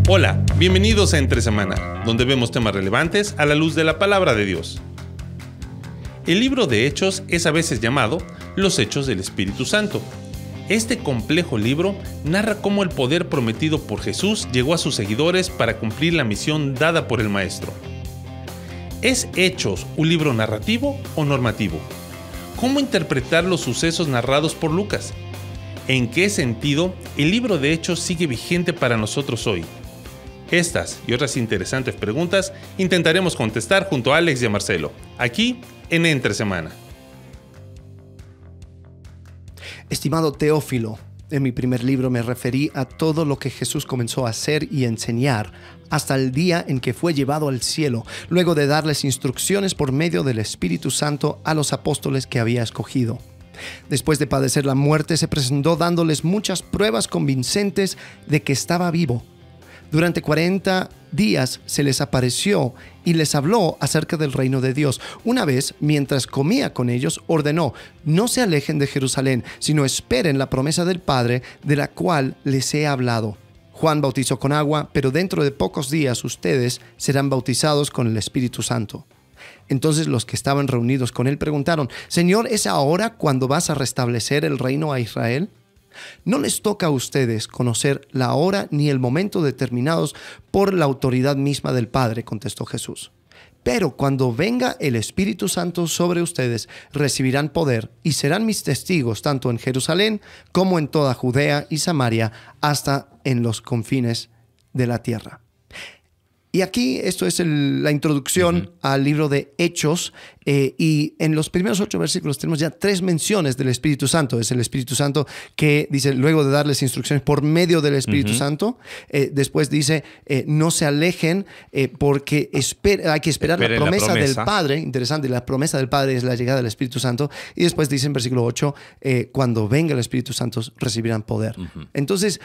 Hola, bienvenidos a Entre Semana, donde vemos temas relevantes a la luz de la palabra de Dios. El libro de Hechos es a veces llamado Los Hechos del Espíritu Santo. Este complejo libro narra cómo el poder prometido por Jesús llegó a sus seguidores para cumplir la misión dada por el Maestro. ¿Es Hechos un libro narrativo o normativo? ¿Cómo interpretar los sucesos narrados por Lucas? ¿En qué sentido el libro de Hechos sigue vigente para nosotros hoy? Estas y otras interesantes preguntas intentaremos contestar junto a Alex y a Marcelo, aquí en Entre Semana. Estimado Teófilo, en mi primer libro me referí a todo lo que Jesús comenzó a hacer y enseñar hasta el día en que fue llevado al cielo, luego de darles instrucciones por medio del Espíritu Santo a los apóstoles que había escogido. Después de padecer la muerte, se presentó dándoles muchas pruebas convincentes de que estaba vivo. Durante 40 días se les apareció y les habló acerca del reino de Dios. Una vez, mientras comía con ellos, ordenó: no se alejen de Jerusalén, sino esperen la promesa del Padre, de la cual les he hablado. Juan bautizó con agua, pero dentro de pocos días ustedes serán bautizados con el Espíritu Santo. Entonces los que estaban reunidos con él preguntaron: Señor, ¿es ahora cuando vas a restablecer el reino a Israel? No les toca a ustedes conocer la hora ni el momento determinados por la autoridad misma del Padre, contestó Jesús. Pero cuando venga el Espíritu Santo sobre ustedes, recibirán poder y serán mis testigos tanto en Jerusalén como en toda Judea y Samaria, hasta en los confines de la tierra. Y aquí esto es la introducción al libro de Hechos, y en los primeros 8 versículos tenemos ya 3 menciones del Espíritu Santo. Es el Espíritu Santo que dice, luego de darles instrucciones por medio del Espíritu Santo, después dice, no se alejen porque hay que esperar la promesa del Padre. Interesante, la promesa del Padre es la llegada del Espíritu Santo. Y después dice en versículo 8, cuando venga el Espíritu Santo recibirán poder. Entonces,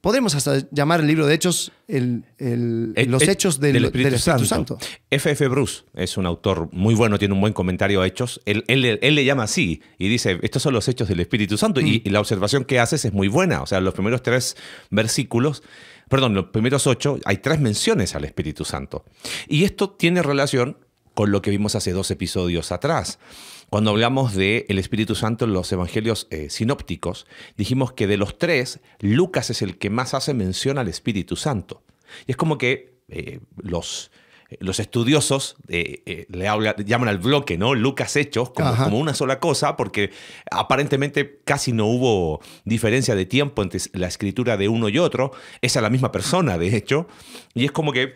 podemos hasta llamar el libro de Hechos los hechos del Espíritu Santo. F.F. Bruce es un autor muy bueno, tiene un buen comentario a Hechos. Él le llama así y dice, estos son los hechos del Espíritu Santo. Y la observación que haces es muy buena. O sea, los primeros 8, hay 3 menciones al Espíritu Santo. Y esto tiene relación con lo que vimos hace 2 episodios atrás. Cuando hablamos del Espíritu Santo en los evangelios sinópticos, dijimos que de los 3, Lucas es el que más hace mención al Espíritu Santo. Y es como que los estudiosos llaman al bloque, ¿no? Lucas Hechos como una sola cosa, porque aparentemente casi no hubo diferencia de tiempo entre la escritura de uno y otro. Es a la misma persona, de hecho, y es como que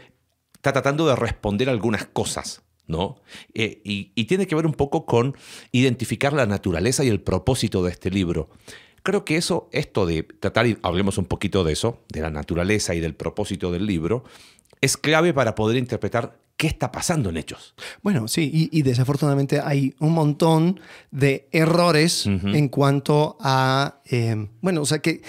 está tratando de responder algunas cosas, ¿no? Y tiene que ver un poco con identificar la naturaleza y el propósito de este libro. Creo que esto de tratar, y hablemos un poquito de eso, de la naturaleza y del propósito del libro, es clave para poder interpretar qué está pasando en Hechos. Bueno, sí, y desafortunadamente hay un montón de errores en cuanto a... o sea que...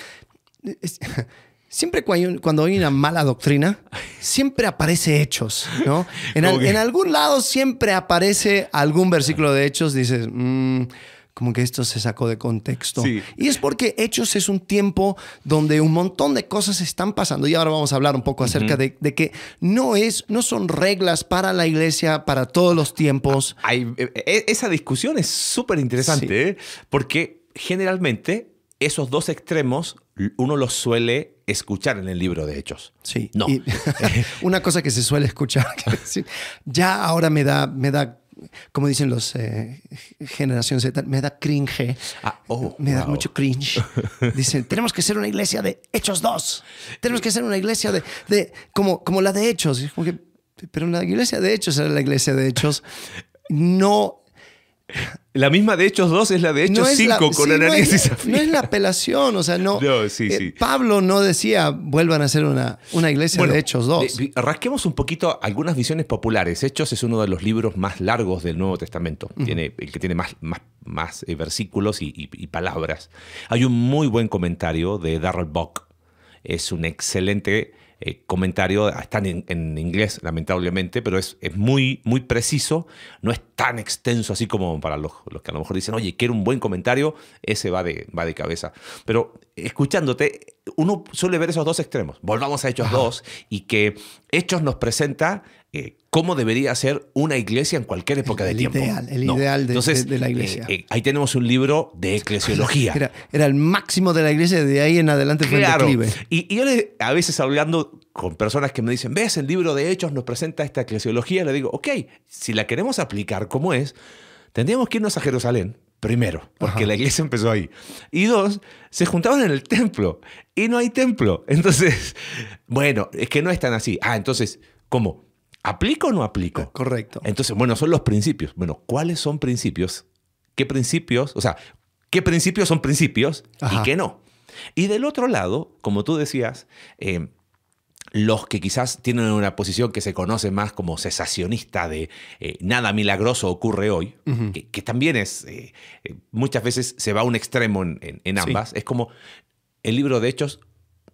Siempre cuando hay una mala doctrina, siempre aparece Hechos, ¿no? En algún lado siempre aparece algún versículo de Hechos, dices, como que esto se sacó de contexto. Sí. Y es porque Hechos es un tiempo donde un montón de cosas están pasando. Y ahora vamos a hablar un poco acerca de que no son reglas para la iglesia para todos los tiempos. Esa discusión es súper interesante, porque generalmente esos 2 extremos uno los suele escuchar en el libro de Hechos. Sí. No. Una cosa que se suele escuchar, ya ahora me da, como dicen los generación Z, me da cringe. Me da mucho cringe. Dicen, tenemos que ser una iglesia de Hechos 2. Tenemos que ser una iglesia como la de Hechos. Pero la iglesia de Hechos era la iglesia de Hechos. No... La misma de Hechos 2 es la de Hechos 5 con Ananías y Zafira. No es la apelación, o sea, no. Pablo no decía vuelvan a ser una iglesia de Hechos 2. Rasquemos un poquito algunas visiones populares. Hechos es uno de los libros más largos del Nuevo Testamento, el que tiene más versículos y palabras. Hay un muy buen comentario de Darrell Bock. Es un excelente comentario, está en inglés lamentablemente, pero es muy, muy preciso, no es tan extenso así como para los que a lo mejor dicen, oye, quiero un buen comentario, ese va de cabeza. Pero escuchándote, uno suele ver esos dos extremos. Volvamos a Hechos 2 y que Hechos nos presenta cómo debería ser una iglesia en cualquier época de tiempo. El ideal de la iglesia. Ahí tenemos un libro de eclesiología. Era el máximo de la iglesia, de ahí en adelante fue el declive. Y yo a veces hablando con personas que me dicen, ¿ves? El libro de Hechos nos presenta esta eclesiología. Le digo, ok, si la queremos aplicar como es, tendríamos que irnos a Jerusalén. Primero, porque la iglesia empezó ahí. Y dos, se juntaban en el templo y no hay templo. Entonces, bueno, es que no es tan así. Entonces, ¿cómo? ¿Aplico o no aplico? Correcto. Entonces, bueno, son los principios. Bueno, ¿cuáles son principios? ¿Qué principios? O sea, ¿qué principios son principios y qué no? Y del otro lado, como tú decías, los que quizás tienen una posición que se conoce más como cesacionista de nada milagroso ocurre hoy, que también es, muchas veces se va a un extremo en ambas. Sí. Es como el libro de Hechos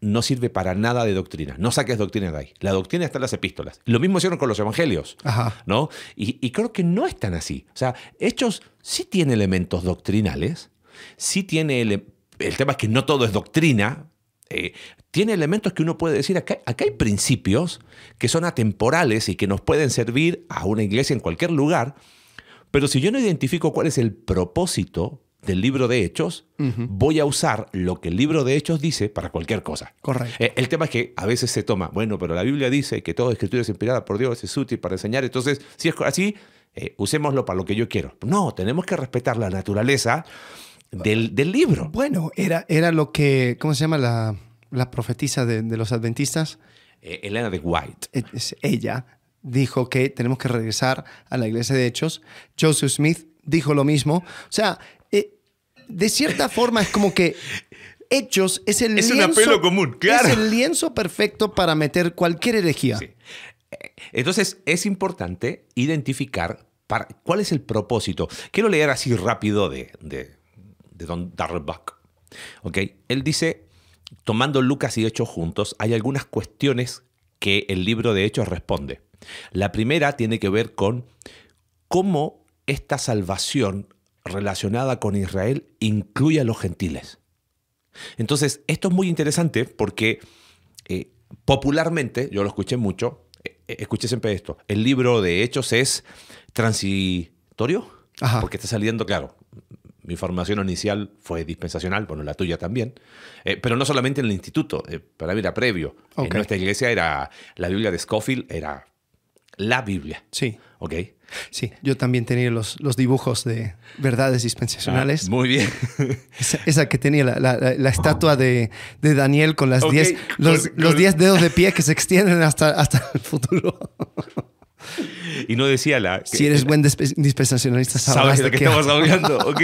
no sirve para nada de doctrina. No saques doctrina de ahí. La doctrina está en las epístolas. Lo mismo hicieron con los evangelios, ¿no? Y creo que no es tan así. O sea, Hechos sí tiene elementos doctrinales, sí tiene... El tema es que no todo es doctrina. Tiene elementos que uno puede decir, acá hay principios que son atemporales y que nos pueden servir a una iglesia en cualquier lugar, pero si yo no identifico cuál es el propósito del libro de Hechos, voy a usar lo que el libro de Hechos dice para cualquier cosa. Correcto. El tema es que a veces se toma, bueno, pero la Biblia dice que toda escritura es inspirada por Dios, es útil para enseñar, entonces, si es así, usémoslo para lo que yo quiero. No, tenemos que respetar la naturaleza del libro. Bueno, era lo que, ¿cómo se llama la profetisa de los adventistas? Elena de White. Ella dijo que tenemos que regresar a la iglesia de Hechos. Joseph Smith dijo lo mismo. O sea, de cierta forma es como que Hechos es el lienzo. Es un apelo común, claro. Es el lienzo perfecto para meter cualquier herejía. Sí. Entonces, es importante identificar cuál es el propósito. Quiero leer así rápido de Don Darrell Buck. ¿Okay? Él dice, tomando Lucas y Hechos juntos, hay algunas cuestiones que el libro de Hechos responde. La primera tiene que ver con cómo esta salvación relacionada con Israel incluye a los gentiles. Entonces, esto es muy interesante porque popularmente, yo lo escuché mucho, escuché siempre esto, el libro de Hechos es transitorio, porque está saliendo, claro, mi formación inicial fue dispensacional, bueno, la tuya también, pero no solamente en el instituto, para mí era previo. En nuestra iglesia era la Biblia de Scofield, era la Biblia. Sí. ¿Ok? Sí, yo también tenía los dibujos de verdades dispensacionales. Muy bien. Esa que tenía la estatua de Daniel con las 10 los 10 dedos de pie que se extienden hasta el futuro. Y no decía si eres buen dispensacionalista, sabes de qué estamos hablando, ¿ok?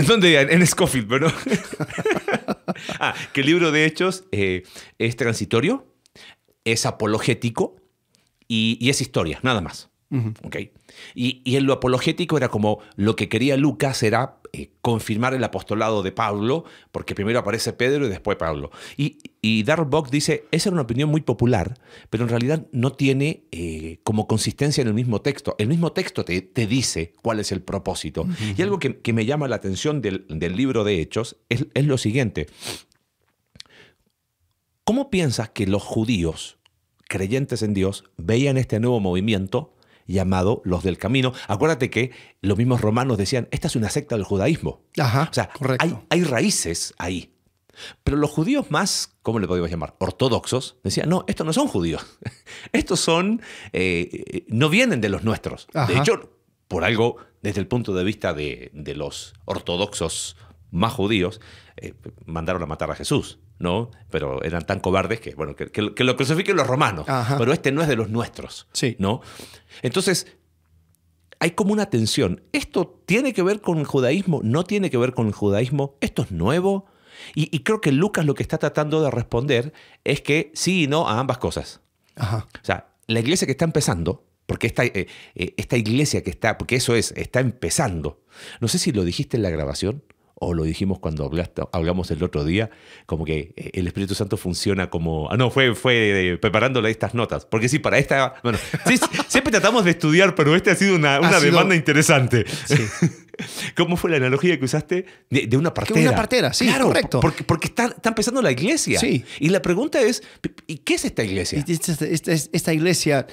¿Dónde? En Scofield, ¿no? Que el libro de Hechos es transitorio, es apologético y es historia, nada más. ¿Okay? Y en lo apologético era como lo que quería Lucas era confirmar el apostolado de Pablo, porque primero aparece Pedro y después Pablo. Y Darrell Buck dice, esa era una opinión muy popular, pero en realidad no tiene como consistencia en el mismo texto. El mismo texto te dice cuál es el propósito. Y algo que me llama la atención del libro de Hechos es lo siguiente. ¿Cómo piensas que los judíos creyentes en Dios veían este nuevo movimiento llamado los del camino? Acuérdate que los mismos romanos decían, esta es una secta del judaísmo. O sea, hay raíces ahí. Pero los judíos más, ¿cómo le podemos llamar? Ortodoxos, decían, no, estos no son judíos. Estos son, no vienen de los nuestros. De hecho, por algo, desde el punto de vista de los ortodoxos más judíos, mandaron a matar a Jesús, ¿no? Pero eran tan cobardes que, bueno, que lo crucifiquen los romanos. Pero este no es de los nuestros, ¿no? Entonces, hay como una tensión. ¿Esto tiene que ver con el judaísmo? ¿No tiene que ver con el judaísmo? ¿Esto es nuevo? Y creo que Lucas lo que está tratando de responder es que sí y no a ambas cosas. O sea, la iglesia que está empezando, porque esta iglesia que está, porque eso está empezando. No sé si lo dijiste en la grabación o lo dijimos cuando hablamos el otro día, como que el Espíritu Santo funciona como... Ah, no, fue preparándole estas notas. Porque sí, para esta... Bueno, sí, siempre tratamos de estudiar, pero esta ha sido una demanda interesante. Sí. ¿Cómo fue la analogía que usaste de una partera? Una partera, sí, claro, correcto. Porque está empezando la iglesia. Sí. Y la pregunta es, ¿y qué es esta iglesia? Esta iglesia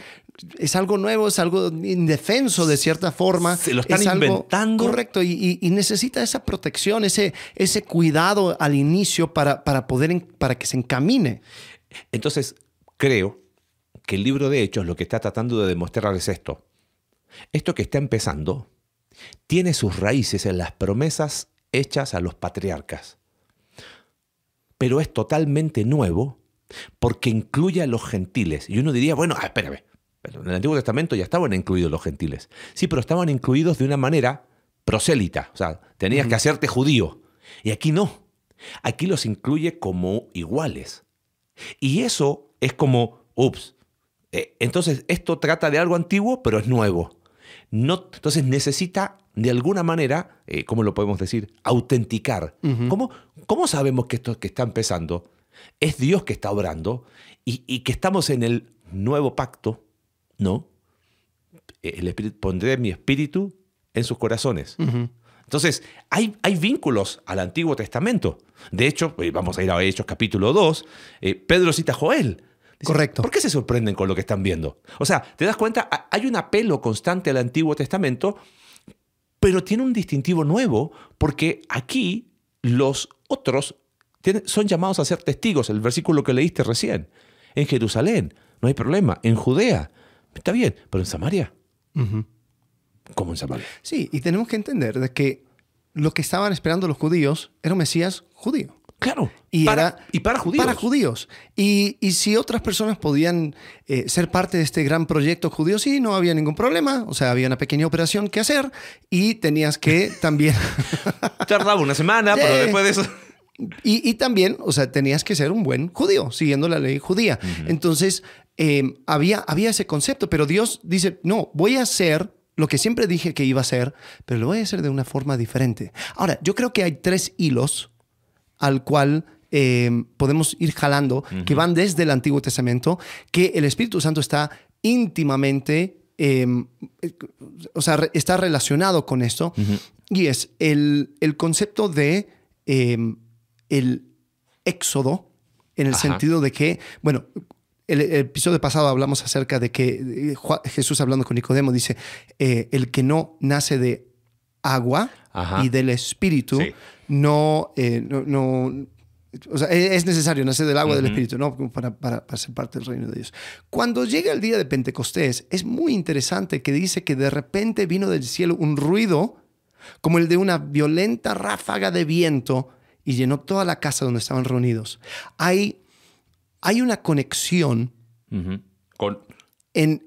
es algo nuevo, es algo indefenso de cierta forma. Se lo están es algo inventando. Correcto, y necesita esa protección, ese cuidado al inicio para que se encamine. Entonces, creo que el libro de Hechos lo que está tratando de demostrar es esto. Esto que está empezando tiene sus raíces en las promesas hechas a los patriarcas. Pero es totalmente nuevo porque incluye a los gentiles. Y uno diría, bueno, espérame, pero en el Antiguo Testamento ya estaban incluidos los gentiles. Sí, pero estaban incluidos de una manera prosélita. O sea, tenías que hacerte judío. Y aquí no. Aquí los incluye como iguales. Y eso es como, entonces esto trata de algo antiguo, pero es nuevo. No, entonces necesita, de alguna manera, ¿cómo lo podemos decir? Autenticar. ¿Cómo sabemos que esto que está empezando es Dios que está obrando y que estamos en el nuevo pacto? ¿No? Pondré mi espíritu en sus corazones. Entonces, hay vínculos al Antiguo Testamento. De hecho, vamos a ir a Hechos capítulo 2, Pedro cita a Joel. Dice, correcto. ¿Por qué se sorprenden con lo que están viendo? O sea, ¿te das cuenta? Hay un apelo constante al Antiguo Testamento, pero tiene un distintivo nuevo porque aquí los otros son llamados a ser testigos. El versículo que leíste recién. En Jerusalén, no hay problema. En Judea, está bien. Pero en Samaria, ¿cómo en Samaria? Sí, y tenemos que entender de que lo que estaban esperando los judíos era un Mesías judío. Claro, Para judíos. Para judíos. Y si otras personas podían ser parte de este gran proyecto judío, sí, no había ningún problema. O sea, había una pequeña operación que hacer y tenías que también... Tardaba una semana, pero después de eso... Y también, o sea, tenías que ser un buen judío, siguiendo la ley judía. Entonces, había ese concepto, pero Dios dice, no, voy a hacer lo que siempre dije que iba a hacer, pero lo voy a hacer de una forma diferente. Ahora, yo creo que hay 3 hilos al cual podemos ir jalando, que van desde el Antiguo Testamento, que el Espíritu Santo está íntimamente, o sea, está relacionado con esto, y es el concepto de el éxodo, en el sentido de que, bueno, el episodio pasado hablamos acerca de que Jesús, hablando con Nicodemo, dice, el que no nace de agua y del Espíritu, sí. no, o sea, es necesario nacer del agua y del Espíritu, ¿no? Para ser parte del reino de Dios. Cuando llega el día de Pentecostés, es muy interesante que dice que de repente vino del cielo un ruido como el de una violenta ráfaga de viento y llenó toda la casa donde estaban reunidos. Hay una conexión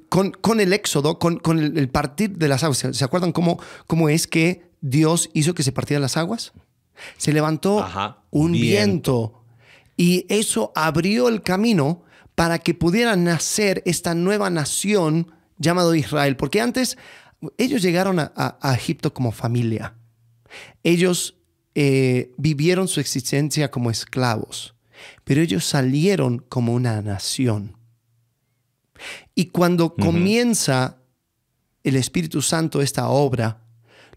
con el éxodo, con el partir de las aguas. ¿Se acuerdan cómo es que Dios hizo que se partieran las aguas? Se levantó un viento y eso abrió el camino para que pudiera nacer esta nueva nación llamada Israel. Porque antes ellos llegaron a Egipto como familia. Ellos vivieron su existencia como esclavos, pero ellos salieron como una nación. Y cuando comienza el Espíritu Santo esta obra,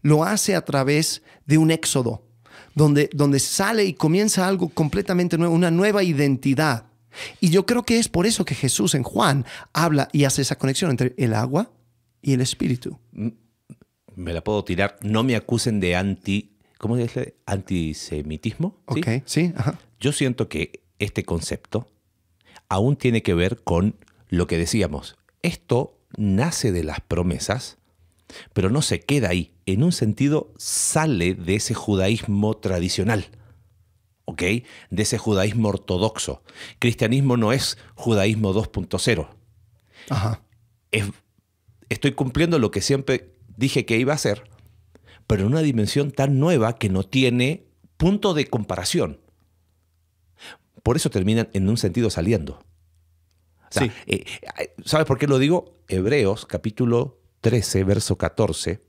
lo hace a través de un éxodo, donde sale y comienza algo completamente nuevo, una nueva identidad. Y yo creo que es por eso que Jesús en Juan habla y hace esa conexión entre el agua y el Espíritu. Me la puedo tirar. No me acusen de ¿cómo dice? Antisemitismo. ¿Sí? Ok, sí. Ajá. Yo siento que este concepto aún tiene que ver con lo que decíamos. Esto nace de las promesas, pero no se queda ahí. En un sentido, sale de ese judaísmo tradicional, ¿ok? De ese judaísmo ortodoxo. Cristianismo no es judaísmo 2.0. Ajá. Estoy cumpliendo lo que siempre dije que iba a hacer, pero en una dimensión tan nueva que no tiene punto de comparación. Por eso terminan en un sentido saliendo. O sea, sí. ¿Sabes por qué lo digo? Hebreos capítulo 13, verso 14,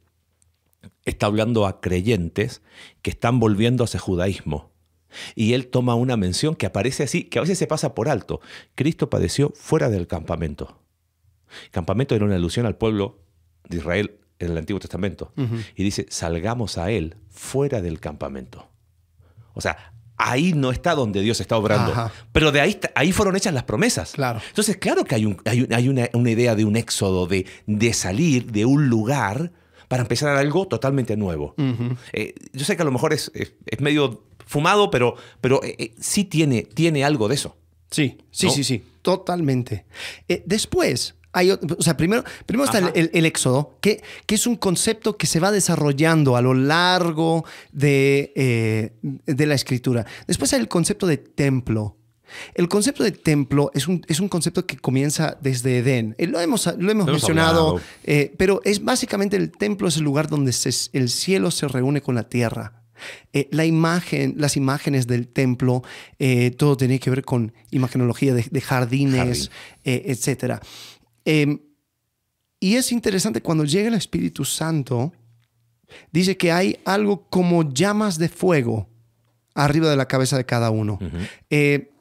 está hablando a creyentes que están volviendo hacia judaísmo. Y él toma una mención que aparece así, que a veces se pasa por alto. Cristo padeció fuera del campamento. Campamento era una alusión al pueblo de Israel en el Antiguo Testamento. Y dice, salgamos a él fuera del campamento. O sea, ahí no está donde Dios está obrando. Ajá. Pero de ahí fueron hechas las promesas. Claro. Entonces, claro que hay una idea de un éxodo, de salir de un lugar para empezar algo totalmente nuevo. Yo sé que a lo mejor es medio fumado, pero sí tiene algo de eso. Sí, ¿No? sí, totalmente. Después, primero está el éxodo, que es un concepto que se va desarrollando a lo largo de la escritura. Después hay el concepto de templo. El concepto de templo es un concepto que comienza desde Edén. Lo hemos mencionado, pero básicamente el templo es el lugar donde el cielo se reúne con la tierra. Las imágenes del templo, todo tiene que ver con imagenología de jardines, etc. Y es interesante, cuando llega el Espíritu Santo, dice que hay algo como llamas de fuego arriba de la cabeza de cada uno.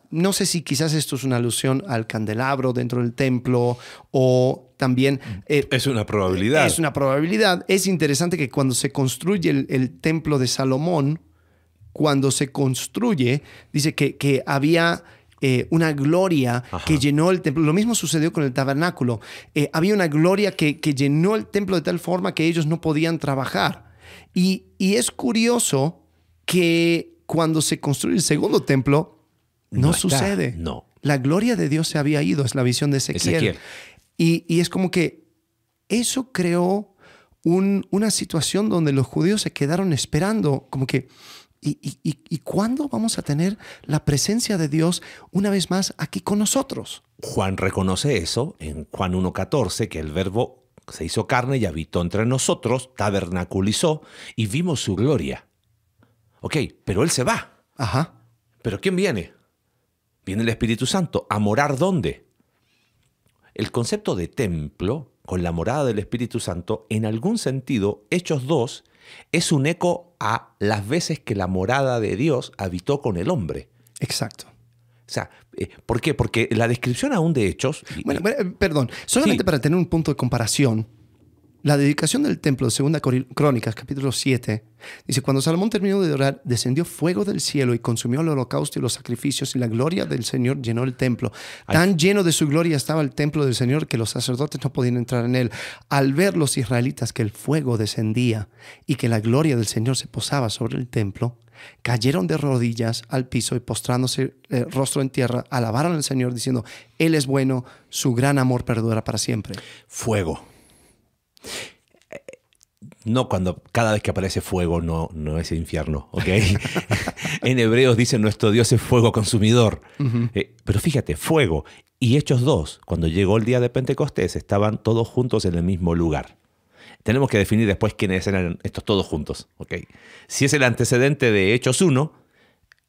No sé si quizás esto es una alusión al candelabro dentro del templo o también... es una probabilidad. Es una probabilidad. Es interesante que cuando se construye el templo de Salomón, cuando se construye, dice que había una gloria que llenó el templo. Lo mismo sucedió con el tabernáculo. Había una gloria que llenó el templo de tal forma que ellos no podían trabajar. Y es curioso que cuando se construye el segundo templo, no sucede. No. La gloria de Dios se había ido, es la visión de Ezequiel. Y es como que eso creó una situación donde los judíos se quedaron esperando, como que, ¿y cuándo vamos a tener la presencia de Dios una vez más aquí con nosotros? Juan reconoce eso en Juan 1:14, que el verbo se hizo carne y habitó entre nosotros, tabernaculizó y vimos su gloria. Ok, pero él se va. Ajá. ¿Pero quién viene? Viene el Espíritu Santo. ¿A morar dónde? El concepto de templo, con la morada del Espíritu Santo, en algún sentido, Hechos 2, es un eco a las veces que la morada de Dios habitó con el hombre. Exacto. O sea, ¿por qué? Porque la descripción aún de Hechos... Perdón, solamente para tener un punto de comparación, la dedicación del templo de 2 Crónicas, capítulo 7, dice, cuando Salomón terminó de orar, descendió fuego del cielo y consumió el holocausto y los sacrificios, y la gloria del Señor llenó el templo. Tan lleno de su gloria estaba el templo del Señor que los sacerdotes no podían entrar en él. Al ver los israelitas que el fuego descendía y que la gloria del Señor se posaba sobre el templo, cayeron de rodillas al piso y postrándose rostro en tierra, alabaron al Señor diciendo, Él es bueno, su gran amor perdura para siempre. Fuego. No, cada vez que aparece fuego no es infierno, ¿ok? En Hebreos dice, nuestro Dios es fuego consumidor. Pero fíjate, fuego. Y Hechos 2, cuando llegó el día de Pentecostés, estaban todos juntos en el mismo lugar. Tenemos que definir después quiénes eran estos todos juntos, ¿ok? Si es el antecedente de Hechos 1,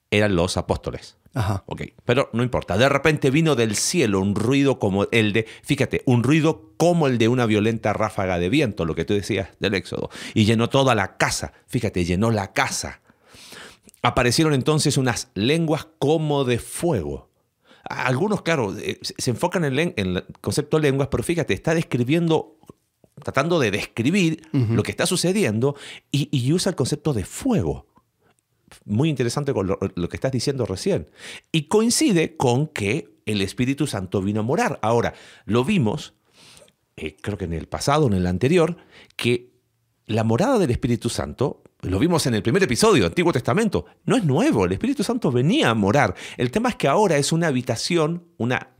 eran los apóstoles. Ajá. Okay, pero no importa. De repente vino del cielo un ruido como el de, fíjate, un ruido como el de una violenta ráfaga de viento, lo que tú decías del Éxodo, y llenó toda la casa. Fíjate, llenó la casa. Aparecieron entonces unas lenguas como de fuego. Algunos, claro, se enfocan en el concepto de lenguas, pero fíjate, está describiendo, tratando de describir lo que está sucediendo y usa el concepto de fuego. Muy interesante con lo que estás diciendo recién. Y coincide con que el Espíritu Santo vino a morar. Ahora, lo vimos, creo que en el pasado, en el anterior, que la morada del Espíritu Santo, lo vimos en el primer episodio del Antiguo Testamento, no es nuevo. El Espíritu Santo venía a morar. El tema es que ahora es una habitación,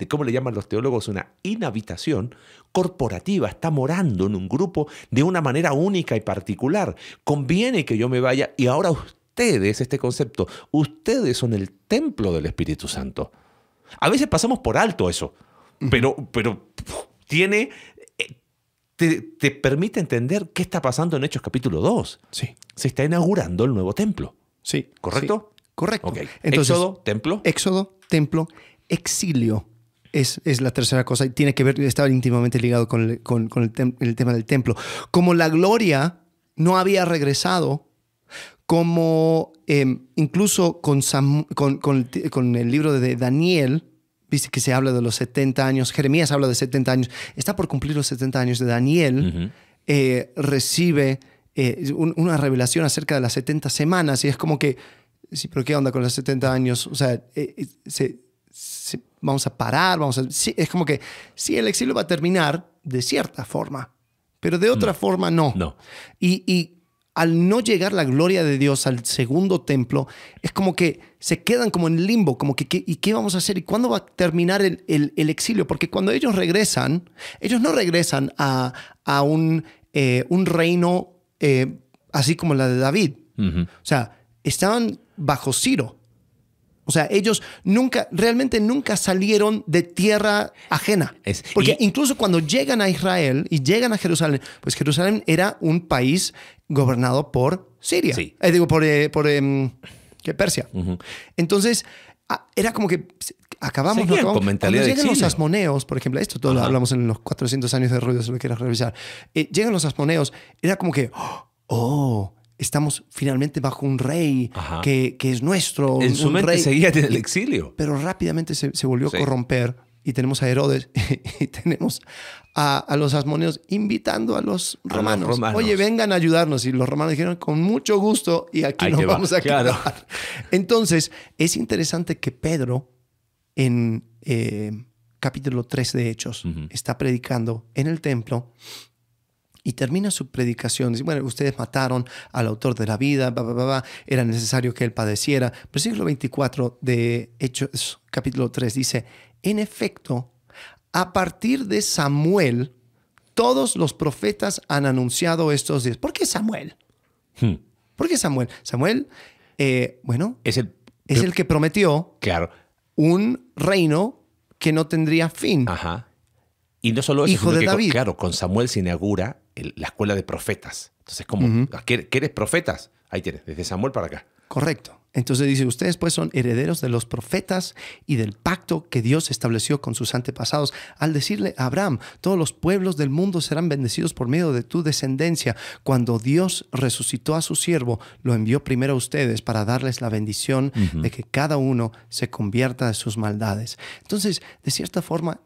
¿cómo le llaman los teólogos? Una inhabitación corporativa. Está morando en un grupo de una manera única y particular. Conviene que yo me vaya y ahora ustedes, este concepto, ustedes son el templo del Espíritu Santo. A veces pasamos por alto eso, pero te permite entender qué está pasando en Hechos capítulo 2. Sí. Se está inaugurando el nuevo templo. Sí. ¿Correcto? Sí, correcto. Okay. Entonces, Éxodo, templo, exilio. Es la tercera cosa y está íntimamente ligado con el tema del templo. Como la gloria no había regresado, como incluso con el libro de Daniel, viste que se habla de los 70 años, Jeremías habla de 70 años, está por cumplir los 70 años de Daniel, recibe una revelación acerca de las 70 semanas y es como que, sí, pero ¿qué onda con los 70 años? O sea, vamos a parar, sí, es como que sí, el exilio va a terminar de cierta forma, pero de otra forma no. Y al no llegar la gloria de Dios al segundo templo, es como que se quedan como en limbo, como que ¿y qué vamos a hacer? ¿Y cuándo va a terminar el exilio? Porque cuando ellos no regresan a un reino así como la de David. O sea, estaban bajo Ciro. O sea, ellos realmente nunca salieron de tierra ajena. Porque incluso cuando llegan a Israel y llegan a Jerusalén, pues Jerusalén era un país gobernado por Siria. Sí. ¿Qué? Persia. Entonces, era como que acabamos con mentalidad cuando de llegan los exilio. asmoneos, por ejemplo, esto todo lo hablamos en los 400 años de ruido, si lo quieres revisar. Llegan los asmoneos, era como que, estamos finalmente bajo un rey que es nuestro. En su mente rey. seguía en el exilio. Pero rápidamente se volvió a corromper y tenemos a Herodes y tenemos a los asmoneos invitando a los romanos. Oye, vengan a ayudarnos. Y los romanos dijeron, con mucho gusto, y aquí nos vamos a quedar. Claro. Entonces, es interesante que Pedro, en capítulo 3 de Hechos, está predicando en el templo. Y termina su predicación. Dice, bueno, ustedes mataron al autor de la vida, era necesario que él padeciera. Versículo 24 de Hechos, capítulo 3, dice, en efecto, a partir de Samuel, todos los profetas han anunciado estos días. ¿Por qué Samuel? ¿Por qué Samuel? Samuel, es el que prometió un reino que no tendría fin. Y no solo eso, hijo de David. Con Samuel se inaugura la escuela de profetas. Entonces, como, ¿quieres profetas? Ahí tienes, desde Samuel para acá. Correcto. Entonces dice, ustedes pues son herederos de los profetas y del pacto que Dios estableció con sus antepasados al decirle a Abraham, todos los pueblos del mundo serán bendecidos por medio de tu descendencia. Cuando Dios resucitó a su siervo, lo envió primero a ustedes para darles la bendición de que cada uno se convierta de sus maldades. Entonces, de cierta forma,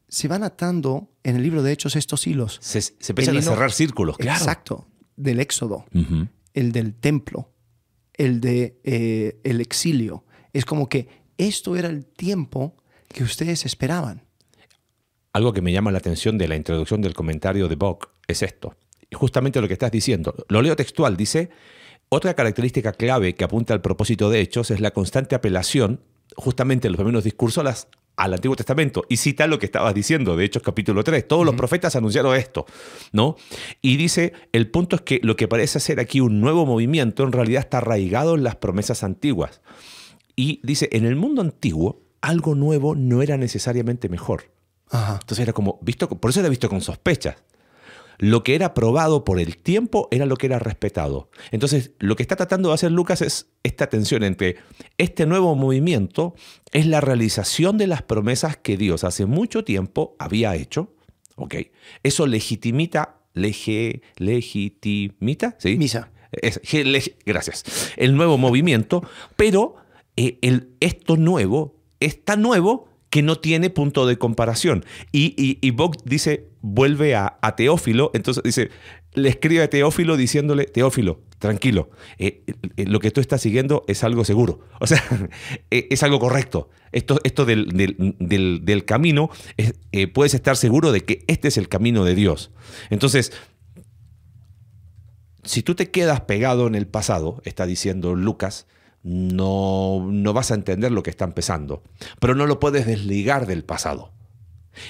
se van atando en el libro de Hechos estos hilos. Se empiezan a cerrar círculos, claro. Exacto. Del Éxodo, el del templo, el de el exilio. Es como que esto era el tiempo que ustedes esperaban. Algo que me llama la atención de la introducción del comentario de Bock es esto. Justamente lo que estás diciendo. Lo leo textual. Dice, otra característica clave que apunta al propósito de Hechos es la constante apelación, justamente en los primeros discursos, al Antiguo Testamento, y cita lo que estabas diciendo de Hechos capítulo 3. Todos los profetas anunciaron esto, ¿no? Y dice, el punto es que lo que parece ser aquí un nuevo movimiento en realidad está arraigado en las promesas antiguas. Y dice, en el mundo antiguo, algo nuevo no era necesariamente mejor. Entonces era como, por eso era visto con sospechas. Lo que era probado por el tiempo era lo que era respetado. Entonces, lo que está tratando de hacer Lucas es esta tensión entre este nuevo movimiento es la realización de las promesas que Dios hace mucho tiempo había hecho. ¿Okay? Eso legitimita, ¿sí? Misa. Gracias. El nuevo movimiento, pero esto nuevo es tan nuevo que no tiene punto de comparación. Y Bock dice, vuelve a Teófilo, entonces dice, le escribe a Teófilo diciéndole, Teófilo, tranquilo, lo que tú estás siguiendo es algo seguro, o sea, es algo correcto. Esto del camino, puedes estar seguro de que este es el camino de Dios. Entonces, si tú te quedas pegado en el pasado, está diciendo Lucas, no vas a entender lo que está empezando, pero no lo puedes desligar del pasado.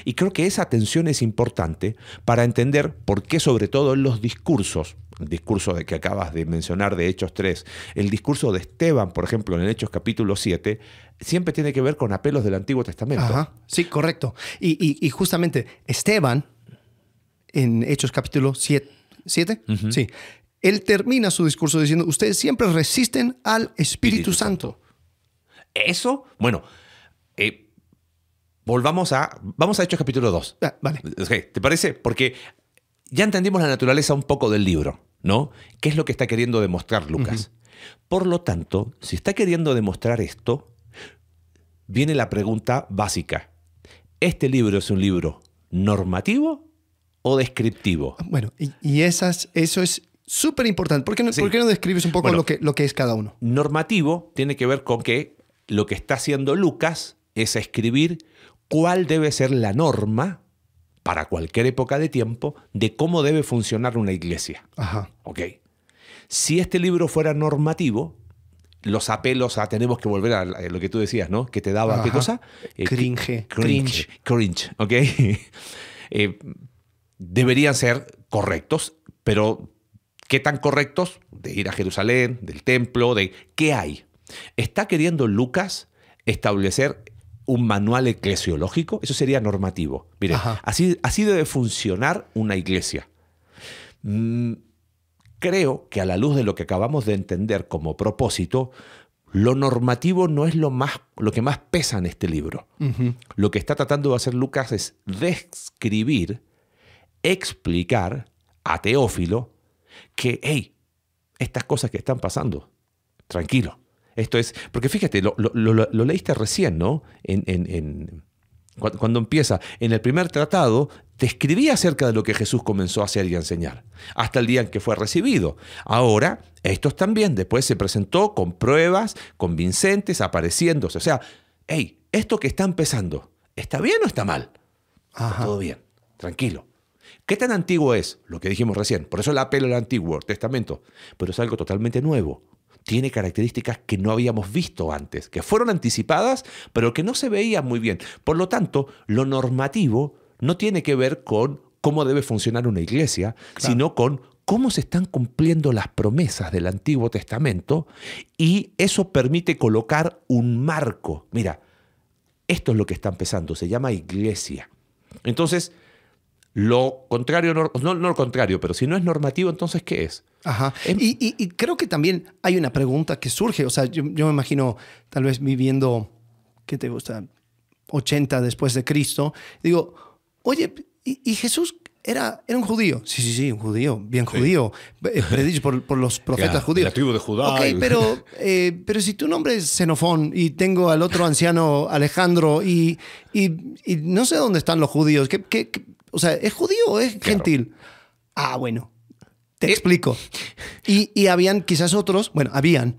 Y creo que esa tensión es importante para entender por qué, sobre todo en los discursos, el discurso de que acabas de mencionar de Hechos 3, el discurso de Esteban, por ejemplo, en Hechos capítulo 7, siempre tiene que ver con apelos del Antiguo Testamento. Sí, correcto. Y justamente Esteban, en Hechos capítulo 7, sí, él termina su discurso diciendo, ustedes siempre resisten al Espíritu Santo. Eso, bueno, vamos a Hechos capítulo 2. Vale. Okay, ¿te parece? Porque ya entendimos la naturaleza un poco del libro, ¿no? ¿Qué es lo que está queriendo demostrar Lucas? Por lo tanto, si está queriendo demostrar esto, viene la pregunta básica. ¿Este libro es un libro normativo o descriptivo? Bueno, eso es súper importante. ¿Por qué no describes un poco lo que es cada uno? Normativo tiene que ver con que lo que está haciendo Lucas es escribir cuál debe ser la norma para cualquier época de tiempo de cómo debe funcionar una iglesia. Ajá. ¿Ok? Si este libro fuera normativo, los apelos a tenemos que volver a lo que tú decías, ¿no? Que te daba, ¿qué cosa? Cringe. ¿Ok? Deberían ser correctos, pero ¿qué tan correctos? De ir a Jerusalén, del templo, de ¿qué hay? ¿Está queriendo Lucas establecer un manual eclesiológico? Eso sería normativo. Mire, así debe funcionar una iglesia. Creo que a la luz de lo que acabamos de entender como propósito, lo normativo no es lo que más pesa en este libro. Lo que está tratando de hacer Lucas es describir, explicar a Teófilo que, hey, estas cosas que están pasando, tranquilo. Esto es, porque fíjate, lo leíste recién, ¿no? Cuando empieza, en el primer tratado, te escribía acerca de lo que Jesús comenzó a hacer y a enseñar, hasta el día en que fue recibido. Ahora, estos también, después se presentó con pruebas convincentes, apareciéndose. O sea, hey, esto que está empezando, ¿está bien o está mal? Está todo bien, tranquilo. ¿Qué tan antiguo es? Lo que dijimos recién. Por eso el apelo al Antiguo Testamento. Pero es algo totalmente nuevo. Tiene características que no habíamos visto antes, que fueron anticipadas, pero que no se veían muy bien. Por lo tanto, lo normativo no tiene que ver con cómo debe funcionar una iglesia, sino con cómo se están cumpliendo las promesas del Antiguo Testamento, y eso permite colocar un marco. Mira, esto es lo que está empezando, se llama iglesia. Entonces, lo contrario, no lo contrario, pero si no es normativo, entonces, ¿qué es? Ajá. Y creo que también hay una pregunta que surge. O sea, yo me imagino tal vez viviendo, ¿qué te gusta? 80 después de Cristo. Digo, oye, ¿y Jesús era un judío? Sí, un judío, bien judío. Predicho por los profetas judíos. La tribu de Judá. Ok, pero si tu nombre es Xenofón y tengo al otro anciano Alejandro y no sé dónde están los judíos. O sea, ¿es judío o es gentil? Ah, bueno. Te explico. Y habían quizás otros,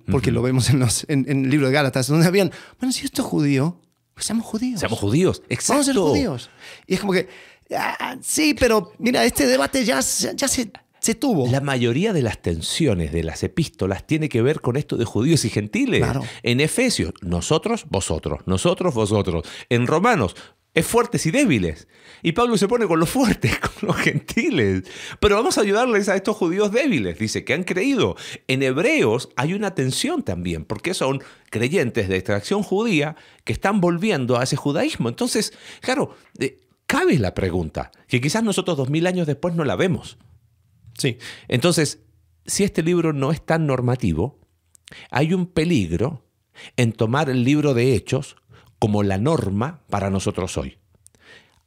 porque lo vemos en el libro de Gálatas, donde habían, si esto es judío, pues seamos judíos. Seamos judíos, exacto. Vamos a ser judíos. Y es como que, sí, pero mira, este debate ya se tuvo. La mayoría de las tensiones de las epístolas tiene que ver con esto de judíos y gentiles. Claro. En Efesios, nosotros, vosotros. Nosotros, vosotros. En Romanos, es fuertes y débiles. Y Pablo se pone con los fuertes, con los gentiles. Pero vamos a ayudarles a estos judíos débiles, dice, que han creído. En Hebreos hay una tensión también, porque son creyentes de extracción judía que están volviendo a ese judaísmo. Entonces, claro, cabe la pregunta, que quizás nosotros 2000 años después no la vemos. Sí. Entonces, si este libro no es tan normativo, hay un peligro en tomar el libro de Hechos como la norma para nosotros hoy.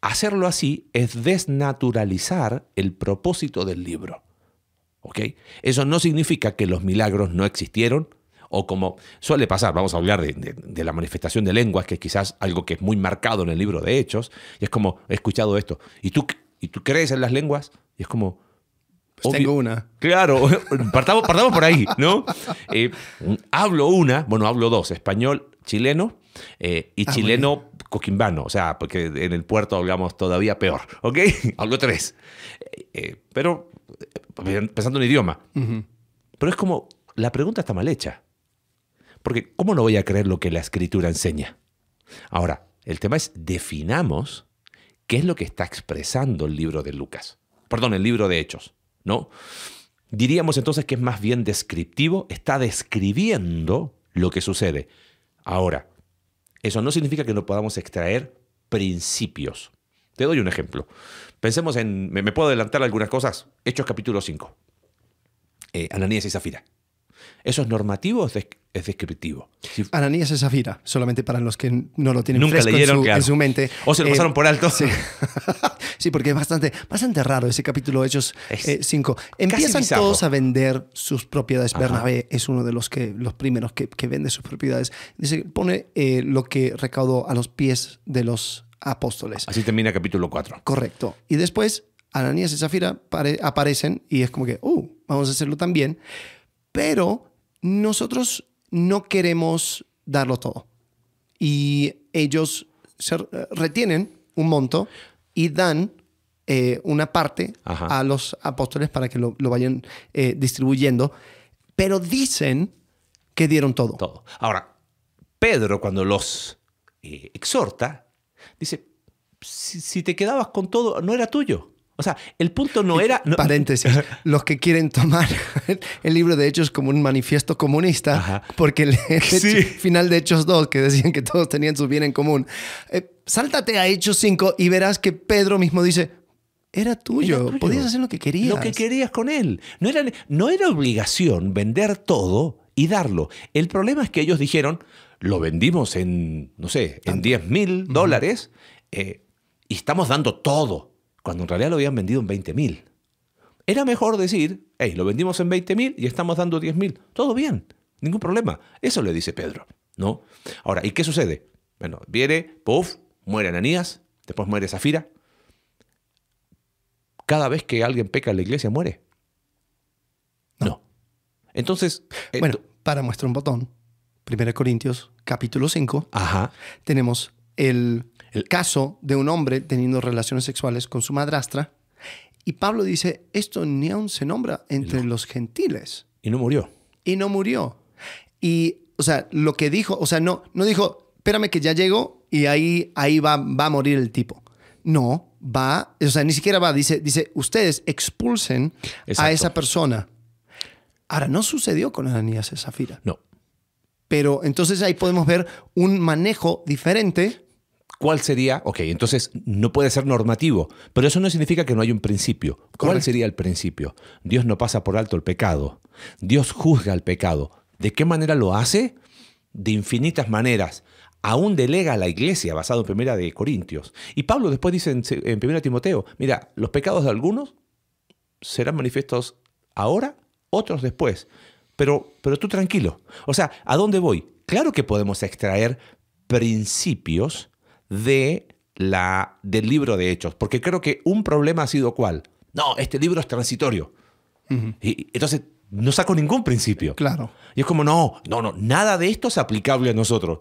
Hacerlo así es desnaturalizar el propósito del libro. ¿Ok? Eso no significa que los milagros no existieron, o como suele pasar, vamos a hablar de la manifestación de lenguas, que es quizás algo que es muy marcado en el libro de Hechos, y es como, he escuchado esto, ¿y tú crees en las lenguas? Y es como, pues tengo una. Claro, partamos por ahí, ¿no? Hablo dos, español, chileno, y chileno coquimbano, o sea, porque en el puerto hablamos todavía peor, ¿ok? Hablo 3. Pero pensando en idioma. Pero es como, la pregunta está mal hecha. Porque ¿cómo no voy a creer lo que la Escritura enseña? Ahora, el tema es, definamos qué es lo que está expresando el libro de Lucas. Perdón, el libro de Hechos, ¿no? Diríamos entonces que es más bien descriptivo, está describiendo lo que sucede. Ahora, eso no significa que no podamos extraer principios. Te doy un ejemplo. Pensemos en, me puedo adelantar algunas cosas. Hechos capítulo 5. Ananías y Zafira. ¿Eso es normativo o es descriptivo? Ananías y Zafira, solamente para los que no lo tienen Nunca fresco leyeron, en su mente. O se lo pasaron por alto. Sí. Sí, porque es bastante raro ese capítulo de Hechos 5. Empiezan bizarro. todos a vender sus propiedades. Ajá. Bernabé es uno de los primeros que vende sus propiedades. Dice, pone lo que recaudó a los pies de los apóstoles. Así termina capítulo 4. Correcto. Y después Ananías y Zafira aparecen y es como que, vamos a hacerlo también. Pero nosotros no queremos darlo todo. Y ellos retienen un monto y dan una parte Ajá. a los apóstoles para que lo vayan distribuyendo. Pero dicen que dieron todo. Todo. Ahora, Pedro, cuando los exhorta, dice, si te quedabas con todo, no era tuyo. O sea, el punto no era... Paréntesis. Los que quieren tomar el libro de Hechos como un manifiesto comunista, Ajá. porque el Sí. final de Hechos 2, que decían que todos tenían su bien en común, sáltate a Hechos 5 y verás que Pedro mismo dice, era tuyo. Podías hacer lo que querías. Lo que querías con él. No era obligación vender todo y darlo. El problema es que ellos dijeron, lo vendimos en, no sé, en $10,000 y estamos dando todo, cuando en realidad lo habían vendido en 20,000. Era mejor decir, hey, lo vendimos en 20,000 y estamos dando 10,000. Todo bien, ningún problema. Eso le dice Pedro, ¿no? Ahora, ¿y qué sucede? Bueno, viene, puff, muere Ananías, después muere Zafira. ¿Cada vez que alguien peca en la iglesia muere? No. Entonces... Bueno, para muestra un botón, 1 Corintios capítulo 5, Ajá. tenemos el caso de un hombre teniendo relaciones sexuales con su madrastra. Y Pablo dice, esto ni aún se nombra entre los gentiles. Y no murió. Y no murió. Y, o sea, lo que dijo, o sea, no dijo, espérame que ya llego y ahí va a morir el tipo. No, va, o sea, ni siquiera va, dice, ustedes expulsen Exacto. a esa persona. Ahora, no sucedió con Ananías y Zafira. No. Pero entonces ahí podemos ver un manejo diferente. ¿Cuál sería? Ok, entonces no puede ser normativo, pero eso no significa que no hay un principio. ¿Cuál Correcto. sería el principio? Dios no pasa por alto el pecado. Dios juzga el pecado. ¿De qué manera lo hace? De infinitas maneras. Aún delega a la iglesia, basado en 1 Corintios. Y Pablo después dice en 1 Timoteo, mira, los pecados de algunos serán manifiestos ahora, otros después. Pero tú tranquilo. O sea, ¿a dónde voy? Claro que podemos extraer principios del libro de Hechos, porque creo que un problema ha sido ¿cuál? No, este libro es transitorio. Y entonces no saco ningún principio. Claro. Y es como, no, nada de esto es aplicable a nosotros.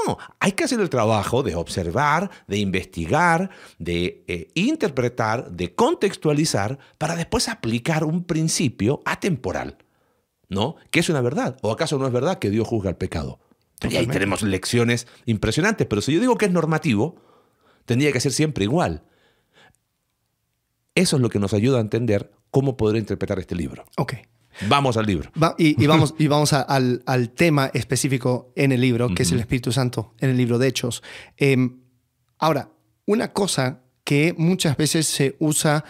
No, hay que hacer el trabajo de observar, de investigar, de interpretar, de contextualizar, para después aplicar un principio atemporal, ¿no? Que es una verdad. ¿O acaso no es verdad que Dios juzga el pecado? Y ahí tenemos lecciones impresionantes. Pero si yo digo que es normativo, tendría que ser siempre igual. Eso es lo que nos ayuda a entender cómo poder interpretar este libro. Ok. Vamos al libro. Y vamos al tema específico en el libro, que es el Espíritu Santo, en el libro de Hechos. Ahora, una cosa que muchas veces se usa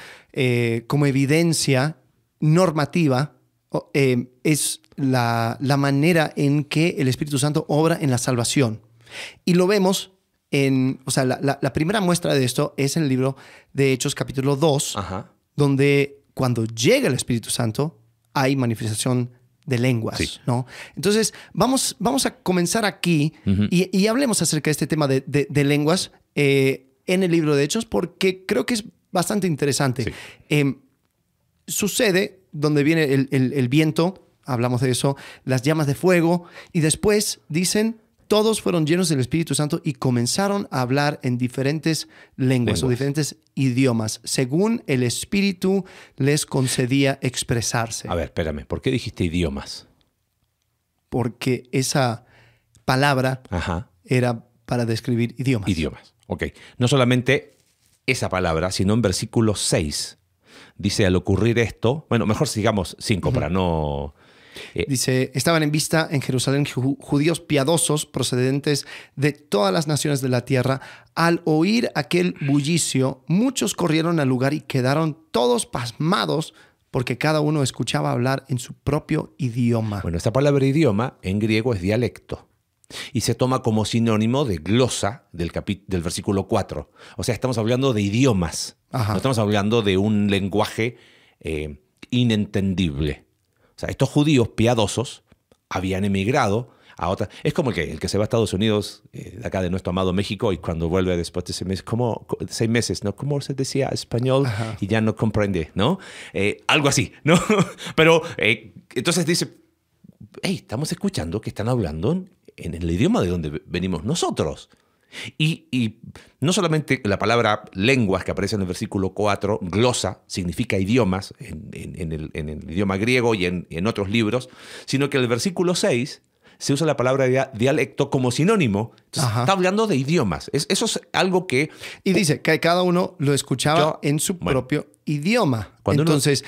como evidencia normativa es la manera en que el Espíritu Santo obra en la salvación. Y lo vemos la primera muestra de esto es en el libro de Hechos capítulo 2, Ajá. donde cuando llega el Espíritu Santo hay manifestación de lenguas, Sí. ¿no? Entonces, vamos a comenzar aquí y hablemos acerca de este tema de lenguas en el libro de Hechos, porque creo que es bastante interesante. Sí. Sucede donde viene el viento, hablamos de eso, las llamas de fuego, y después dicen, todos fueron llenos del Espíritu Santo y comenzaron a hablar en diferentes lenguas o diferentes idiomas, según el Espíritu les concedía expresarse. A ver, espérame, ¿por qué dijiste idiomas? Porque esa palabra Ajá. era para describir idiomas. Idiomas, ok. No solamente esa palabra, sino en versículo 6. Dice, al ocurrir esto, bueno, mejor sigamos 5 para no... Dice, estaban en vista en Jerusalén judíos piadosos procedentes de todas las naciones de la tierra. Al oír aquel bullicio, muchos corrieron al lugar y quedaron todos pasmados porque cada uno escuchaba hablar en su propio idioma. Bueno, esta palabra idioma en griego es dialecto y se toma como sinónimo de glosa del versículo 4. O sea, estamos hablando de idiomas, Ajá. no estamos hablando de un lenguaje inentendible. O sea, estos judíos piadosos habían emigrado a otra. Es como el que se va a Estados Unidos, de acá de nuestro amado México, y cuando vuelve después de 6 meses, como 6 meses, ¿no? ¿Cómo se decía español? Ajá. Y ya no comprende, ¿no? Algo así, ¿no? Pero entonces dice, hey, estamos escuchando que están hablando en el idioma de donde venimos nosotros. Y no solamente la palabra lenguas que aparece en el versículo 4, glosa, significa idiomas en el idioma griego y en otros libros, sino que en el versículo 6 se usa la palabra dialecto como sinónimo. Entonces, Ajá. está hablando de idiomas. Eso es algo que... Y dice que cada uno lo escuchaba en su propio idioma. Entonces,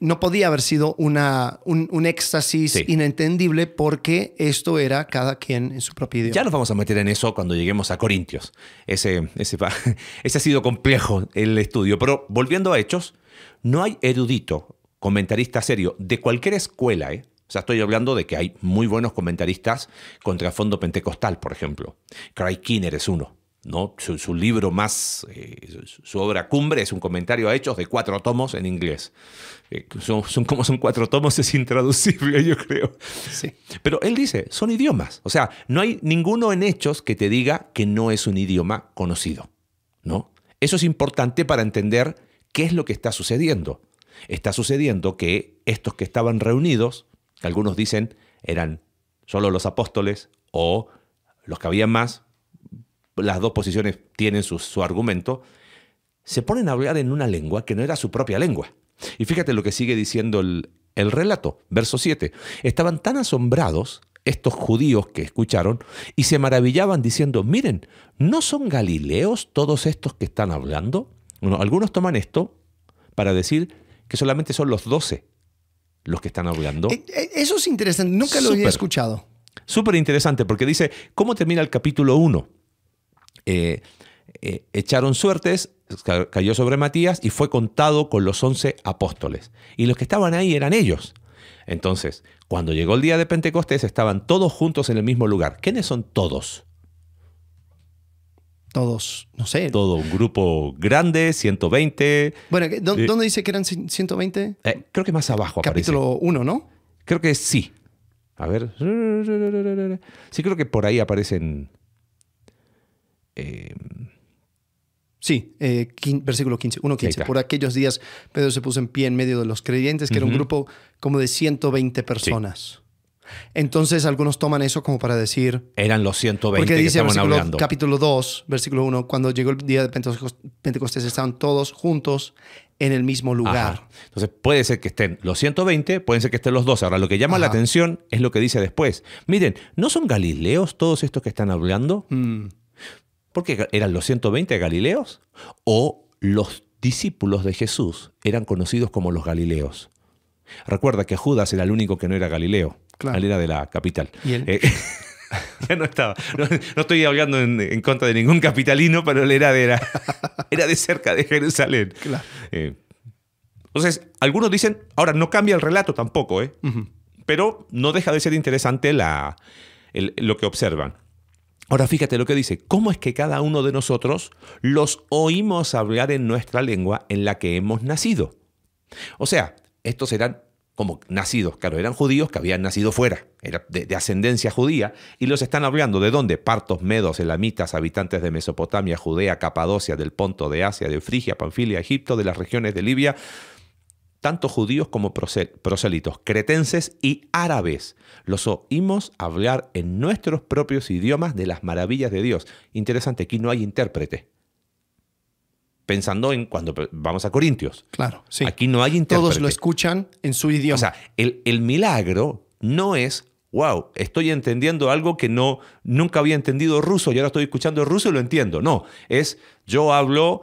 no podía haber sido un éxtasis inentendible porque esto era cada quien en su propio idioma. Ya nos vamos a meter en eso cuando lleguemos a Corintios. Ese ha sido complejo el estudio. Pero volviendo a Hechos, no hay erudito, comentarista serio de cualquier escuela, O sea, estoy hablando de que hay muy buenos comentaristas con trasfondo pentecostal, por ejemplo. Craig Keener es uno, ¿no? Su libro más, su obra cumbre es un comentario a Hechos de 4 tomos en inglés. Son 4 tomos, es intraducible, yo creo. Sí. Pero él dice, son idiomas. O sea, no hay ninguno en Hechos que te diga que no es un idioma conocido, ¿no? Eso es importante para entender qué es lo que está sucediendo. Está sucediendo que estos que estaban reunidos, que algunos dicen eran solo los apóstoles o los que habían más, las dos posiciones tienen su argumento, se ponen a hablar en una lengua que no era su propia lengua. Y fíjate lo que sigue diciendo el relato, verso 7. Estaban tan asombrados estos judíos que escucharon y se maravillaban diciendo, miren, ¿no son galileos todos estos que están hablando? Bueno, algunos toman esto para decir que solamente son los 12 los que están hablando. Eso es interesante, nunca lo había escuchado. Súper interesante, porque dice, ¿cómo termina el capítulo 1? Echaron suertes, cayó sobre Matías y fue contado con los 11 apóstoles. Y los que estaban ahí eran ellos. Entonces, cuando llegó el día de Pentecostés, estaban todos juntos en el mismo lugar. ¿Quiénes son todos? Todos, no sé. Todo un grupo grande, 120. Bueno, ¿dónde dice que eran 120? Creo que más abajo aparece. Capítulo 1, ¿no? Creo que sí. A ver. Sí, creo que por ahí aparecen... Sí, versículo 15, 1:15. Por aquellos días Pedro se puso en pie en medio de los creyentes, que era un grupo como de 120 personas. Sí. Entonces algunos toman eso como para decir... Eran los 120 porque dice que estaban hablando. Capítulo 2, versículo 1, cuando llegó el día de Pentecostés estaban todos juntos en el mismo lugar. Ajá. Entonces puede ser que estén los 120, pueden ser que estén los 12. Ahora lo que llama la atención es lo que dice después. Miren, ¿no son galileos todos estos que están hablando? ¿Por qué eran los 120 galileos? ¿O los discípulos de Jesús eran conocidos como los galileos? Recuerda que Judas era el único que no era galileo. Claro. Él era de la capital. ¿Y él? Ya no estaba. No estoy hablando en contra de ningún capitalino, pero él era de cerca de Jerusalén. Claro. Entonces, algunos dicen, ahora no cambia el relato tampoco, pero no deja de ser interesante lo que observan. Ahora fíjate lo que dice, ¿cómo es que cada uno de nosotros los oímos hablar en nuestra lengua en la que hemos nacido? O sea, estos eran como nacidos, claro, eran judíos que habían nacido fuera, era de ascendencia judía, y los están hablando ¿de dónde? Partos, medos, elamitas, habitantes de Mesopotamia, Judea, Capadocia, del Ponto, de Asia, de Frigia, Panfilia, Egipto, de las regiones de Libia, tanto judíos como prosélitos, cretenses y árabes. Los oímos hablar en nuestros propios idiomas de las maravillas de Dios. Interesante, aquí no hay intérprete. Pensando en cuando vamos a Corintios. Claro, sí. Aquí no hay intérprete. Todos lo escuchan en su idioma. O sea, el milagro no es, wow, estoy entendiendo algo que nunca había entendido ruso y ahora estoy escuchando ruso y lo entiendo. No, es yo hablo,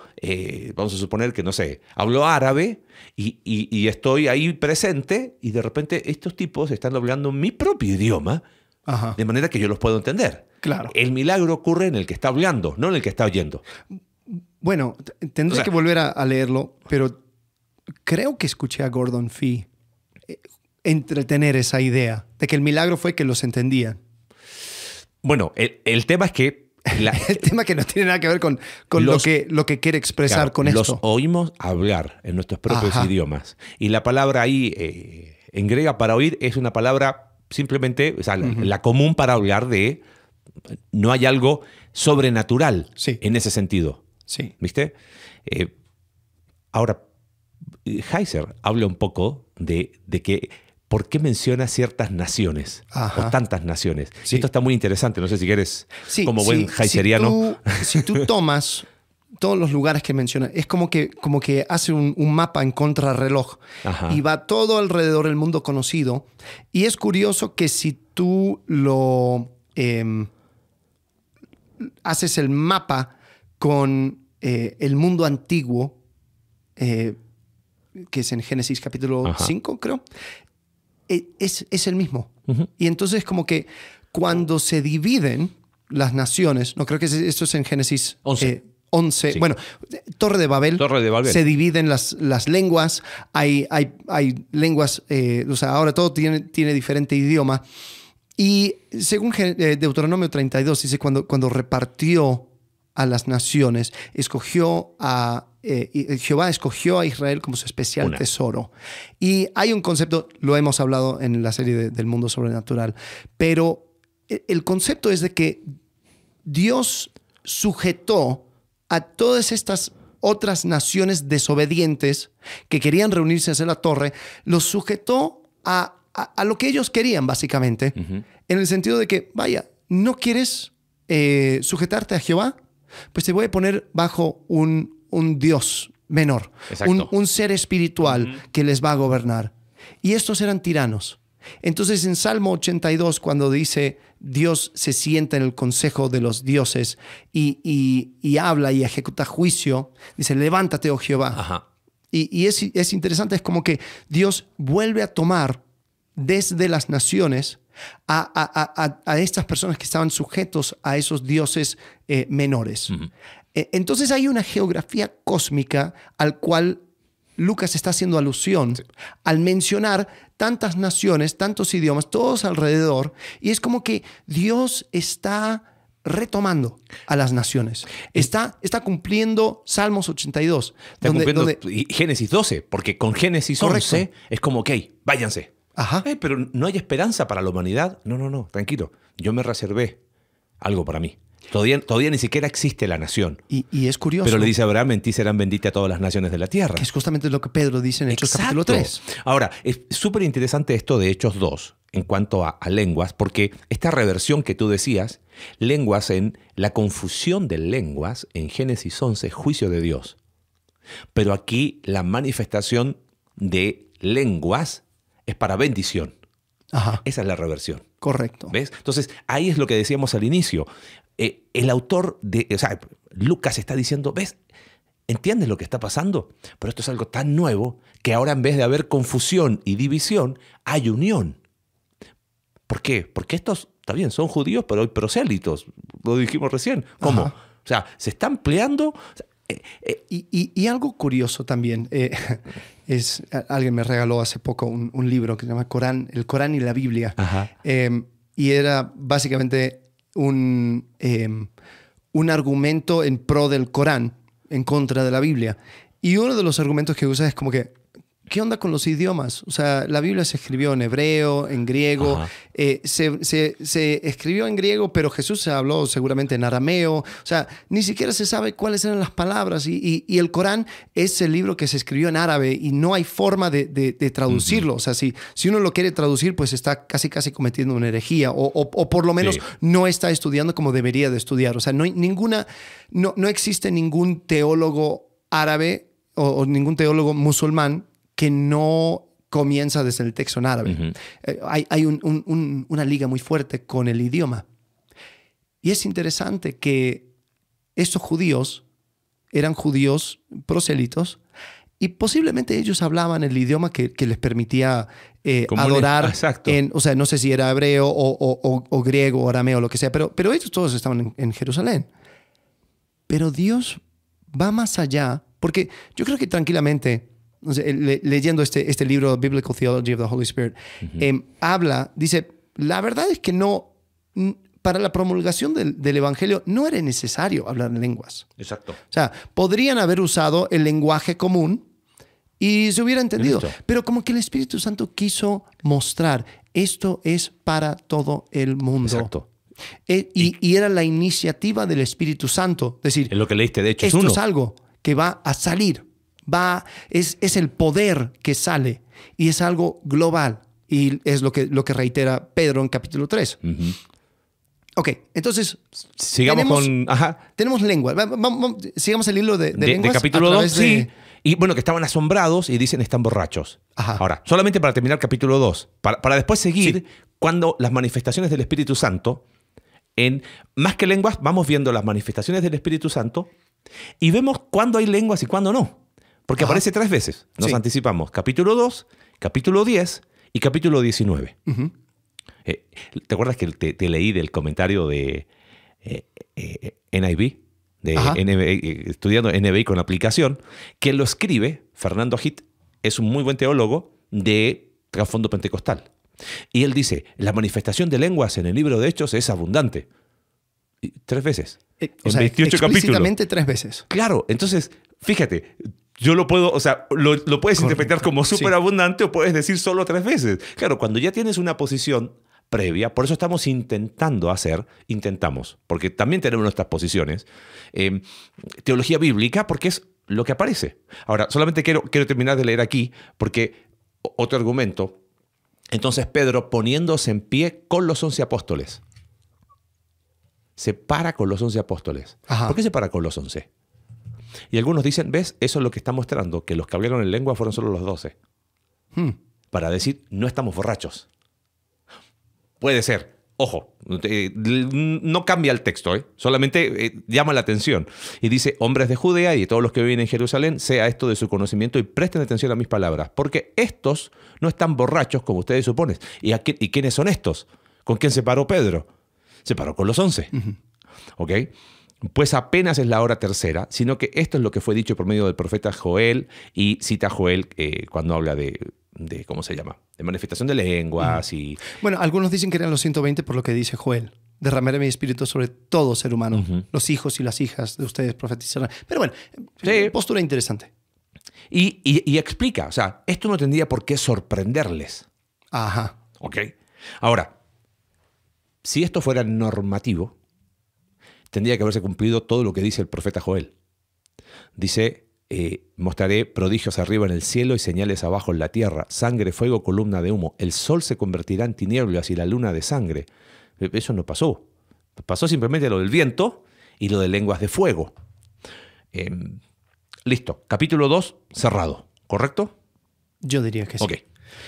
vamos a suponer que, no sé, hablo árabe y estoy ahí presente y de repente estos tipos están hablando mi propio idioma. Ajá. De manera que yo los puedo entender. Claro. El milagro ocurre en el que está hablando, no en el que está oyendo. Bueno, tendré que volver a leerlo, pero creo que escuché a Gordon Fee entretener esa idea de que el milagro fue que los entendían. Bueno, el tema es que... El tema que no tiene nada que ver con lo que quiere expresar, claro, con los esto. oímos hablar en nuestros propios Ajá. idiomas. Y la palabra ahí, en griega, para oír, es una palabra simplemente, o sea, la común para hablar de... No hay algo sobrenatural Sí. en ese sentido. Sí. ¿Viste? Ahora, Heiser habla un poco de que por qué menciona ciertas naciones, Ajá. o tantas naciones. Sí. Esto está muy interesante, no sé si quieres, Sí, como buen sí, heiseriano. Si tú tomas todos los lugares que menciona, es como que hace un mapa en contrarreloj. Ajá. Y va todo alrededor del mundo conocido. Y es curioso que si tú lo haces el mapa con el mundo antiguo, que es en Génesis capítulo Ajá. 5, creo, es el mismo. Ujú. Y entonces como que cuando se dividen las naciones, no creo que esto es en Génesis 11. 11. Sí. Bueno, Torre de Babel. Torre de Babel. Se dividen las lenguas. Hay lenguas, o sea, ahora todo tiene diferente idioma. Y según Deuteronomio 32, dice cuando repartió a las naciones, Jehová escogió a Israel como su especial tesoro. Y hay un concepto, lo hemos hablado en la serie del mundo sobrenatural, pero el concepto es de que Dios sujetó a todas estas otras naciones desobedientes que querían reunirse a hacer la torre, los sujetó a lo que ellos querían, básicamente, en el sentido de que, vaya, ¿no quieres sujetarte a Jehová? Pues te voy a poner bajo un Dios menor, un ser espiritual que les va a gobernar. Y estos eran tiranos. Entonces en Salmo 82, cuando dice Dios se sienta en el consejo de los dioses y habla y ejecuta juicio, dice, levántate, oh Jehová. Ajá. Y es interesante, es como que Dios vuelve a tomar desde las naciones a estas personas que estaban sujetos a esos dioses menores. Entonces hay una geografía cósmica al cual Lucas está haciendo alusión al mencionar tantas naciones, tantos idiomas, todos alrededor, y es como que Dios está retomando a las naciones. Está cumpliendo Salmos 82. Está cumpliendo Génesis 12, porque con Génesis 11 es como, ok, váyanse. Ajá. Pero no hay esperanza para la humanidad. No, tranquilo. Yo me reservé algo para mí. Todavía ni siquiera existe la nación. Y es curioso. Pero le dice a Abraham, en ti serán benditas todas las naciones de la tierra. Que es justamente lo que Pedro dice en Hechos capítulo 3. Ahora, es súper interesante esto de Hechos 2 en cuanto a lenguas, porque esta reversión que tú decías, lenguas en la confusión de lenguas, en Génesis 11, juicio de Dios. Pero aquí la manifestación de lenguas es para bendición. Ajá. Esa es la reversión. Correcto. ¿Ves? Entonces, ahí es lo que decíamos al inicio. El autor Lucas está diciendo, ¿ves? ¿Entiendes lo que está pasando? Pero esto es algo tan nuevo que ahora en vez de haber confusión y división, hay unión. ¿Por qué? Porque estos, está bien, son judíos, pero hay prosélitos. Lo dijimos recién. ¿Cómo? Ajá. O sea, se están peleando. Y algo curioso también, alguien me regaló hace poco un libro que se llama El Corán y la Biblia. Ajá. Y era básicamente un argumento en pro del Corán, en contra de la Biblia. Y uno de los argumentos que usa es como que, ¿qué onda con los idiomas? O sea, la Biblia se escribió en hebreo, en griego. Se escribió en griego, pero Jesús se habló seguramente en arameo. O sea, ni siquiera se sabe cuáles eran las palabras. Y el Corán es el libro que se escribió en árabe y no hay forma de traducirlo. O sea, si uno lo quiere traducir, pues está casi cometiendo una herejía. O por lo menos no está estudiando como debería de estudiar. O sea, no existe ningún teólogo árabe o ningún teólogo musulmán que no comienza desde el texto en árabe. Hay una liga muy fuerte con el idioma. Y es interesante que estos judíos eran judíos prosélitos y posiblemente ellos hablaban el idioma que les permitía adorar. O sea, no sé si era hebreo o griego o arameo o lo que sea, pero ellos todos estaban en Jerusalén. Pero Dios va más allá, porque yo creo que tranquilamente no sé, leyendo este libro, Biblical Theology of the Holy Spirit, dice, la verdad es que para la promulgación del Evangelio no era necesario hablar en lenguas. Exacto. O sea, podrían haber usado el lenguaje común y se hubiera entendido. Listo. Pero como que el Espíritu Santo quiso mostrar, esto es para todo el mundo. Exacto. Y era la iniciativa del Espíritu Santo. Es decir, Es lo que leíste, de hecho, esto es uno. es algo que va a salir. Es el poder que sale. Y es algo global. Y es lo que reitera Pedro en capítulo 3. Ujú. Ok, entonces Sigamos tenemos lengua. Sigamos el hilo de lenguas. de capítulo a 2, través sí. de- Y bueno, que estaban asombrados y dicen están borrachos. Ajá. Ahora, solamente para terminar capítulo 2, para después seguir cuando las manifestaciones del Espíritu Santo, más que lenguas, vamos viendo las manifestaciones del Espíritu Santo y vemos cuándo hay lenguas y cuándo no. Porque Ajá. aparece 3 veces. Nos Sí. anticipamos. Capítulo 2, capítulo 10 y capítulo 19. Ujú. ¿Te acuerdas que te leí del comentario de NIV? De Ajá. estudiando NBI con aplicación, que lo escribe Fernando Hitt, es un muy buen teólogo de trasfondo pentecostal. Y él dice, la manifestación de lenguas en el libro de Hechos es abundante. Y 3 veces. O En sea, 28 capítulos. explícitamente 3 veces. Claro, entonces, fíjate, yo lo puedo, o sea, lo puedes Correcto. interpretar como Sí. súper abundante o puedes decir solo 3 veces. Claro, cuando ya tienes una posición previa, por eso estamos intentamos, porque también tenemos nuestras posiciones, teología bíblica, porque es lo que aparece. Ahora, solamente quiero terminar de leer aquí, porque otro argumento. Entonces Pedro, poniéndose en pie con los 11 apóstoles, se para con los 11 apóstoles. Ajá. ¿Por qué se para con los 11? Y algunos dicen, ¿ves? Eso es lo que está mostrando, que los que hablaron en lengua fueron solo los 12. Para decir, no estamos borrachos. Puede ser. Ojo, no cambia el texto, solamente llama la atención. Y dice, hombres de Judea y de todos los que viven en Jerusalén, sea esto de su conocimiento y presten atención a mis palabras, porque estos no están borrachos como ustedes suponen. ¿Y quiénes son estos? ¿Con quién se paró Pedro? Se paró con los 11. ¿Ok? Pues apenas es la hora tercera, sino que esto es lo que fue dicho por medio del profeta Joel, y cita a Joel cuando habla de ¿cómo se llama? De manifestación de lenguas y... Bueno, algunos dicen que eran los 120 por lo que dice Joel. Derramaré mi espíritu sobre todo ser humano. Ujú. Los hijos y las hijas de ustedes profetizarán. Pero bueno, Sí. postura interesante. Y explica, o sea, esto no tendría por qué sorprenderles. Ajá. ¿Ok? Ahora, si esto fuera normativo, tendría que haberse cumplido todo lo que dice el profeta Joel. Dice, mostraré prodigios arriba en el cielo y señales abajo en la tierra, sangre, fuego, columna de humo. El sol se convertirá en tinieblas y la luna de sangre. Eso no pasó. Pasó simplemente lo del viento y lo de lenguas de fuego. Listo. Capítulo 2, cerrado. ¿Correcto? Yo diría que sí. Ok.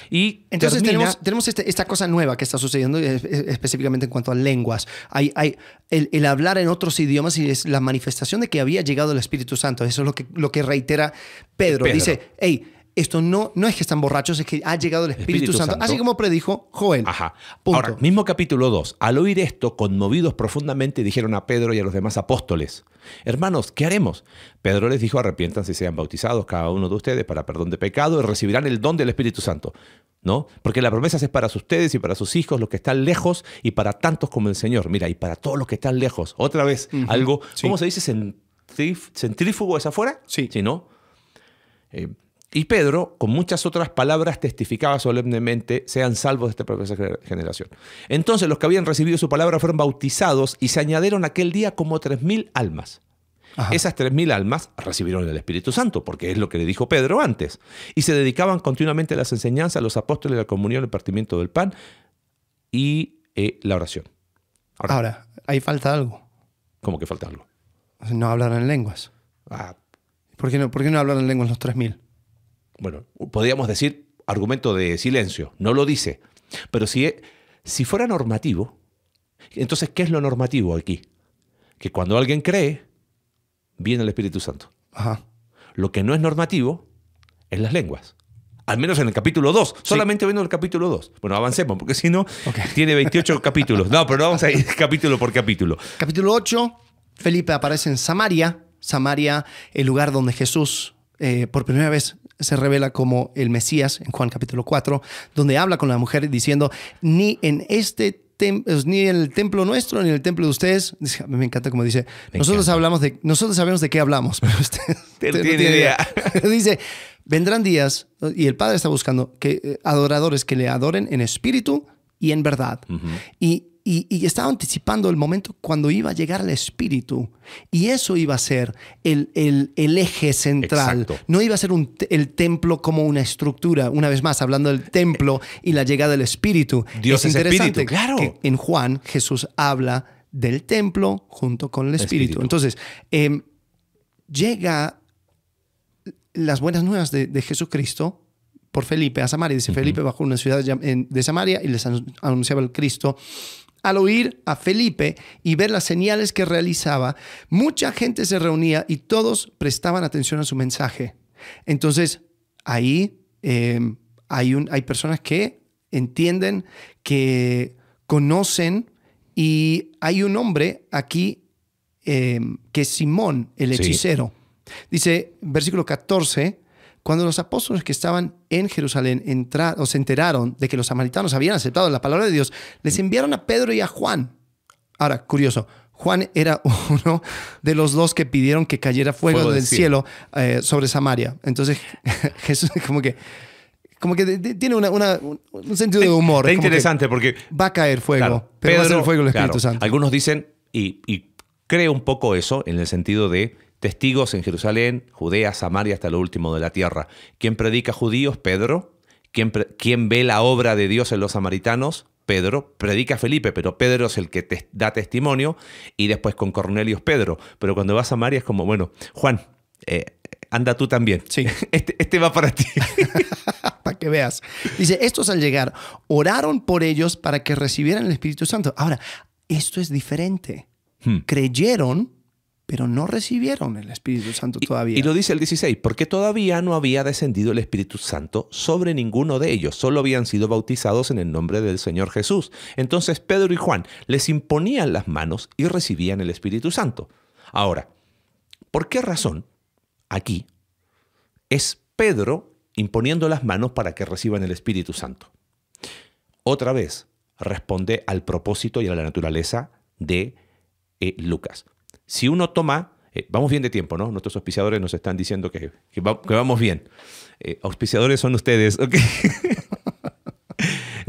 Y Entonces termina- tenemos esta cosa nueva que está sucediendo específicamente en cuanto a lenguas. Hay el hablar en otros idiomas y es la manifestación de que había llegado el Espíritu Santo. Eso es lo que reitera Pedro. Pedro. Dice, hey, esto no es que están borrachos, es que ha llegado el Espíritu Santo. Así como predijo Joel. Ajá. Punto. Ahora, mismo capítulo 2. Al oír esto, conmovidos profundamente, dijeron a Pedro y a los demás apóstoles, hermanos, ¿qué haremos? Pedro les dijo, arrepiéntanse y sean bautizados cada uno de ustedes para perdón de pecado y recibirán el don del Espíritu Santo. ¿No? Porque la promesa es para ustedes y para sus hijos, los que están lejos, y para tantos como el Señor. Mira, y para todos los que están lejos. Otra vez, algo, Sí. ¿cómo se dice? ¿Centrífugo es afuera? Sí. ¿Sí, no? Y Pedro, con muchas otras palabras, testificaba solemnemente, sean salvos de esta perversa generación. Entonces los que habían recibido su palabra fueron bautizados y se añadieron aquel día como 3.000 almas. Ajá. Esas 3.000 almas recibieron el Espíritu Santo, porque es lo que le dijo Pedro antes. Y se dedicaban continuamente a las enseñanzas, a los apóstoles, la comunión, el partimiento del pan y la oración. Ahora, ahí falta algo. ¿Cómo que falta algo? No hablar en lenguas. Ah, ¿Por qué no hablar en lenguas los 3.000? bueno, podríamos decir argumento de silencio. No lo dice. Pero si fuera normativo, entonces, ¿qué es lo normativo aquí? Que cuando alguien cree, viene el Espíritu Santo. Ajá. Lo que no es normativo es las lenguas. Al menos en el capítulo 2. Solamente viendo el capítulo 2. Bueno, avancemos, porque si no, tiene 28 capítulos. No, pero vamos a ir capítulo por capítulo. Capítulo 8, Felipe aparece en Samaria. Samaria, el lugar donde Jesús por primera vez se revela como el Mesías en Juan capítulo 4, donde habla con la mujer diciendo, ni en ni en el templo nuestro, ni en el templo de ustedes. A mí me encanta como dice, nosotros sabemos de qué hablamos, pero usted no tiene idea. Dice, vendrán días, y el Padre está buscando adoradores que le adoren en espíritu y en verdad. Y estaba anticipando el momento cuando iba a llegar el Espíritu. Y eso iba a ser el eje central. Exacto. No iba a ser el templo como una estructura. Una vez más, hablando del templo y la llegada del Espíritu. Dios es interesante Espíritu, claro. que en Juan Jesús habla del templo junto con el Espíritu. Entonces, llega las buenas nuevas de Jesucristo por Felipe a Samaria. Dice, Felipe bajó a una ciudad de Samaria y les anunciaba el Cristo. Al oír a Felipe y ver las señales que realizaba, mucha gente se reunía y todos prestaban atención a su mensaje. Entonces, ahí hay personas que entienden, que conocen, y hay un hombre aquí que es Simón, el hechicero. Dice, versículo 14, cuando los apóstoles que estaban en Jerusalén se enteraron de que los samaritanos habían aceptado la palabra de Dios, les enviaron a Pedro y a Juan. Ahora, curioso, Juan era uno de los dos que pidieron que cayera fuego del cielo sobre Samaria. Entonces, Jesús como que tiene un sentido de humor. Está interesante porque va a caer fuego, claro, pero Pedro, va a ser el fuego del Espíritu Santo. Algunos dicen, y creo un poco eso, en el sentido de testigos en Jerusalén, Judea, Samaria, hasta lo último de la tierra. ¿Quién predica a judíos? Pedro. ¿Quién ve la obra de Dios en los samaritanos? Pedro. Predica a Felipe, pero Pedro es el que da testimonio. Y después con Cornelio es Pedro. Pero cuando va a Samaria es como, bueno, Juan, anda tú también. Sí. Este va para ti. Para que veas. Dice, estos al llegar oraron por ellos para que recibieran el Espíritu Santo. Ahora, esto es diferente. Creyeron, pero no recibieron el Espíritu Santo todavía. Y lo dice el 16, porque todavía no había descendido el Espíritu Santo sobre ninguno de ellos, solo habían sido bautizados en el nombre del Señor Jesús. Entonces Pedro y Juan les imponían las manos y recibían el Espíritu Santo. Ahora, ¿por qué razón aquí es Pedro imponiendo las manos para que reciban el Espíritu Santo? Otra vez, responde al propósito y a la naturaleza de Lucas. Si uno toma, vamos bien de tiempo, ¿no? Nuestros auspiciadores nos están diciendo que vamos bien. Auspiciadores son ustedes, ¿ok?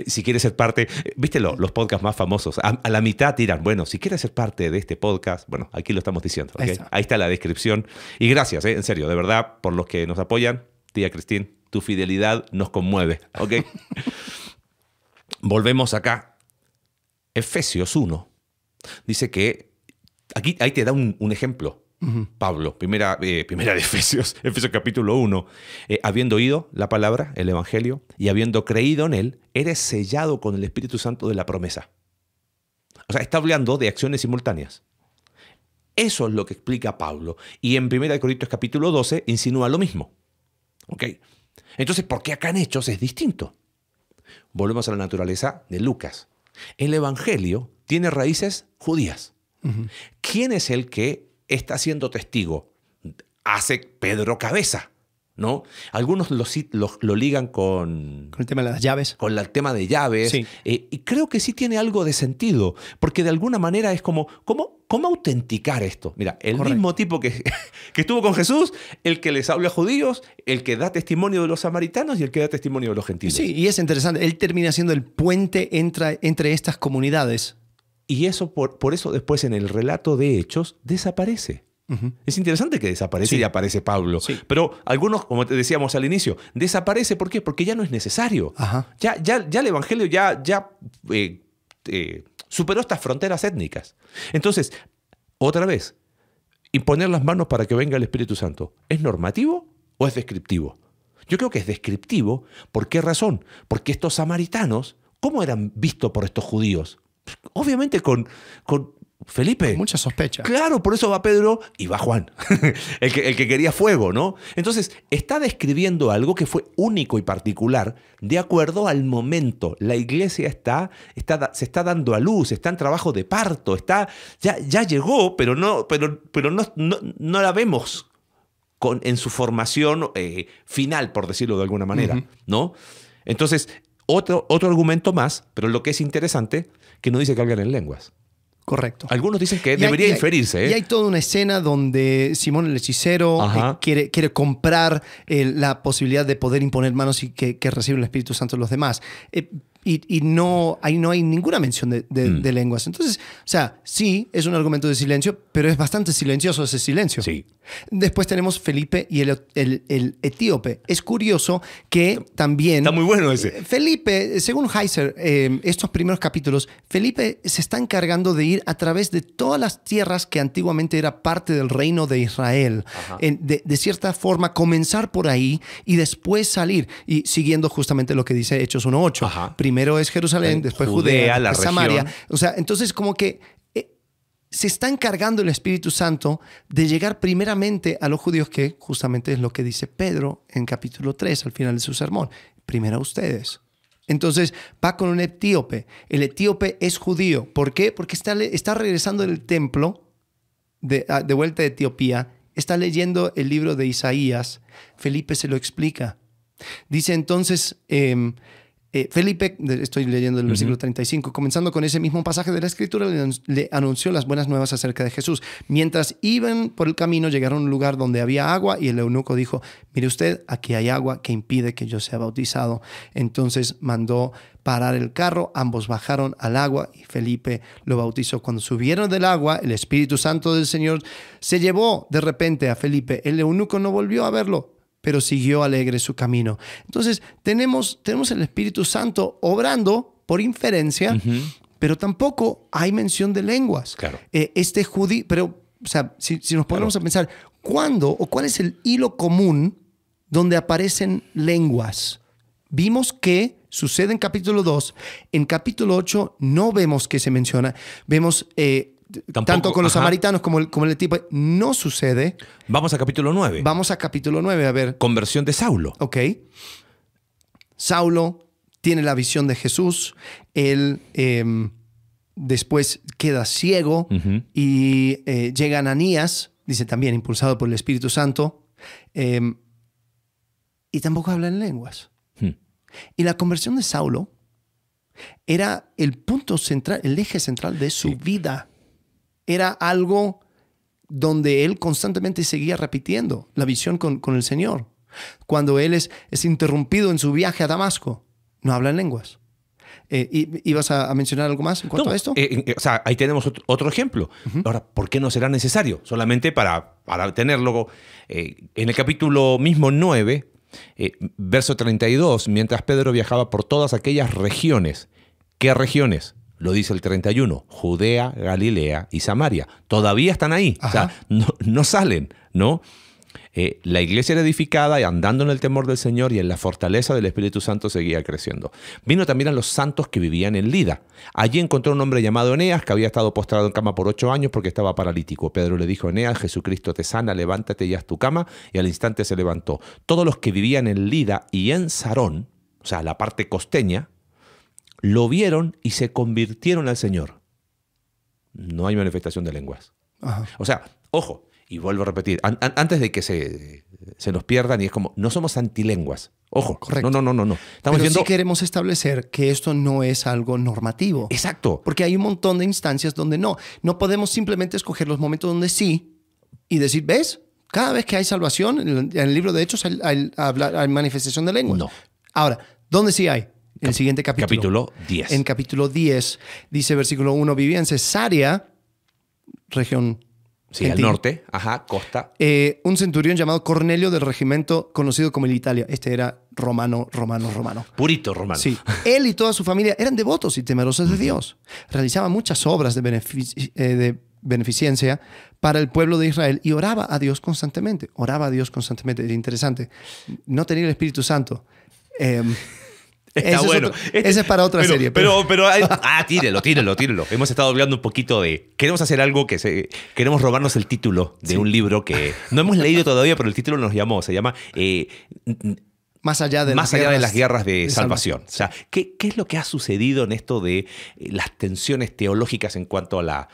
Si quieres ser parte, ¿viste los podcasts más famosos? A la mitad tiran, bueno, si quieres ser parte de este podcast, bueno, aquí lo estamos diciendo, ¿okay? Ahí está la descripción. Y gracias, en serio, de verdad, por los que nos apoyan. Tía Cristín, tu fidelidad nos conmueve, ¿ok? Volvemos acá. Efesios 1 dice que ahí te da un ejemplo, Pablo, primera de Efesios capítulo 1. Habiendo oído la palabra, el evangelio, y habiendo creído en él, eres sellado con el Espíritu Santo de la promesa. O sea, está hablando de acciones simultáneas. Eso es lo que explica Pablo. Y en 1 Corintios capítulo 12 insinúa lo mismo. ¿Okay? Entonces, ¿por qué acá en Hechos es distinto? Volvemos a la naturaleza de Lucas. El evangelio tiene raíces judías. ¿Quién es el que está siendo testigo? Hace Pedro cabeza, ¿no? Algunos lo ligan con el tema de las llaves. Con el tema de llaves. Sí. Y creo que sí tiene algo de sentido, porque de alguna manera es como, ¿cómo autenticar esto? Mira, el Correcto. mismo tipo que estuvo con Jesús, el que les habla a judíos, el que da testimonio de los samaritanos y el que da testimonio de los gentiles. Sí, y es interesante. Él termina siendo el puente entre estas comunidades. Y eso por eso después en el relato de Hechos desaparece. Es interesante que desaparece y aparece Pablo. Sí. Pero algunos, como te decíamos al inicio, desaparece. ¿Por qué? Porque ya no es necesario. Ya el evangelio ya superó estas fronteras étnicas. Entonces, otra vez, imponer las manos para que venga el Espíritu Santo, ¿es normativo o es descriptivo? Yo creo que es descriptivo. ¿Por qué razón? Porque estos samaritanos, ¿cómo eran vistos por estos judíos? Obviamente con Felipe. Con mucha sospecha. Claro, por eso va Pedro y va Juan, el que quería fuego, ¿no? Entonces, está describiendo algo que fue único y particular de acuerdo al momento. La iglesia se está dando a luz, está en trabajo de parto, ya llegó, pero no la vemos en su formación final, por decirlo de alguna manera, ¿no? Entonces, otro argumento más, pero lo que es interesante, que no dice que hablan en lenguas. Correcto. Algunos dicen que debería inferirse. Y hay toda una escena donde Simón el hechicero quiere comprar la posibilidad de poder imponer manos y que reciba el Espíritu Santo de los demás. Y no hay ninguna mención de lenguas. Entonces, o sea, sí, es un argumento de silencio, pero es bastante silencioso ese silencio. Sí. Después tenemos Felipe y el etíope. Es curioso que también... Está muy bueno ese. Felipe, según Heiser, estos primeros capítulos, Felipe se está encargando de ir a través de todas las tierras que antiguamente era parte del reino de Israel. De cierta forma, comenzar por ahí y después salir. Y siguiendo justamente lo que dice Hechos 1:8. Primero es Jerusalén, después Judea, después Samaria. O sea, entonces como que se está encargando el Espíritu Santo de llegar primeramente a los judíos, que justamente es lo que dice Pedro en capítulo 3, al final de su sermón. Primero a ustedes. Entonces va con un etíope. El etíope es judío. ¿Por qué? Porque está regresando del templo de vuelta de Etiopía. Está leyendo el libro de Isaías. Felipe se lo explica. Dice entonces... Felipe, estoy leyendo el versículo 35, comenzando con ese mismo pasaje de la Escritura, le anunció las buenas nuevas acerca de Jesús. Mientras iban por el camino, llegaron a un lugar donde había agua y el eunuco dijo, mire usted, aquí hay agua que impide que yo sea bautizado. Entonces mandó parar el carro, ambos bajaron al agua y Felipe lo bautizó. Cuando subieron del agua, el Espíritu Santo del Señor se llevó de repente a Felipe. El eunuco no volvió a verlo, pero siguió alegre su camino. Entonces, tenemos el Espíritu Santo obrando por inferencia, pero tampoco hay mención de lenguas. Claro. Este judío, pero, o sea, si nos ponemos a pensar, ¿cuándo o cuál es el hilo común donde aparecen lenguas? Vimos que sucede en capítulo 2. En capítulo 8 no vemos que se menciona. Vemos... tanto con los samaritanos como el tipo, no sucede. Vamos a capítulo 9. Vamos a capítulo 9, a ver. Conversión de Saulo. Ok. Saulo tiene la visión de Jesús. Él después queda ciego y llega Ananías, dice también, impulsado por el Espíritu Santo, y tampoco habla en lenguas. Y la conversión de Saulo era el punto central, el eje central de su vida. Era algo donde él constantemente seguía repitiendo la visión con el Señor. Cuando él es interrumpido en su viaje a Damasco, no habla en lenguas. ¿Ibas a mencionar algo más en cuanto a esto? O sea, ahí tenemos otro ejemplo. Ahora, ¿por qué no será necesario? Solamente para tenerlo. En el capítulo mismo 9, verso 32, mientras Pedro viajaba por todas aquellas regiones. ¿Qué regiones? Lo dice el 31, Judea, Galilea y Samaria. Todavía están ahí, o sea, no salen, ¿no? La iglesia era edificada y andando en el temor del Señor y en la fortaleza del Espíritu Santo seguía creciendo. Vino también a los santos que vivían en Lida. Allí encontró un hombre llamado Eneas que había estado postrado en cama por 8 años porque estaba paralítico. Pedro le dijo a Eneas, Jesucristo te sana, levántate y haz tu cama. Y al instante se levantó. Todos los que vivían en Lida y en Sarón, o sea, la parte costeña, lo vieron y se convirtieron al Señor. No hay manifestación de lenguas. O sea, ojo, y vuelvo a repetir, antes de que se nos pierdan, y es como, no somos antilenguas. Ojo, correcto. No. Estamos Pero sí queremos establecer que esto no es algo normativo. Exacto. Porque hay un montón de instancias donde no podemos simplemente escoger los momentos donde sí y decir, ¿ves? Cada vez que hay salvación, en el libro de Hechos hay manifestación de lenguas. No. Ahora, ¿dónde sí hay? En el siguiente capítulo. Capítulo 10. En capítulo 10, dice versículo 1, vivía en Cesarea, región sí, al norte, costa. Un centurión llamado Cornelio del regimiento conocido como el Italia. Este era romano. Purito romano. Sí. Él y toda su familia eran devotos y temerosos de Dios. Realizaba muchas obras de beneficencia para el pueblo de Israel y oraba a Dios constantemente. Es interesante. No tenía el Espíritu Santo. Está bueno. Ese es para otra serie. Pero tírelo. Hemos estado hablando un poquito de... Queremos hacer algo queremos robarnos el título de un libro que no hemos leído todavía, pero el título nos llamó. Se llama... Más allá de las guerras de salvación. O sea, ¿qué es lo que ha sucedido en esto de las tensiones teológicas en cuanto a la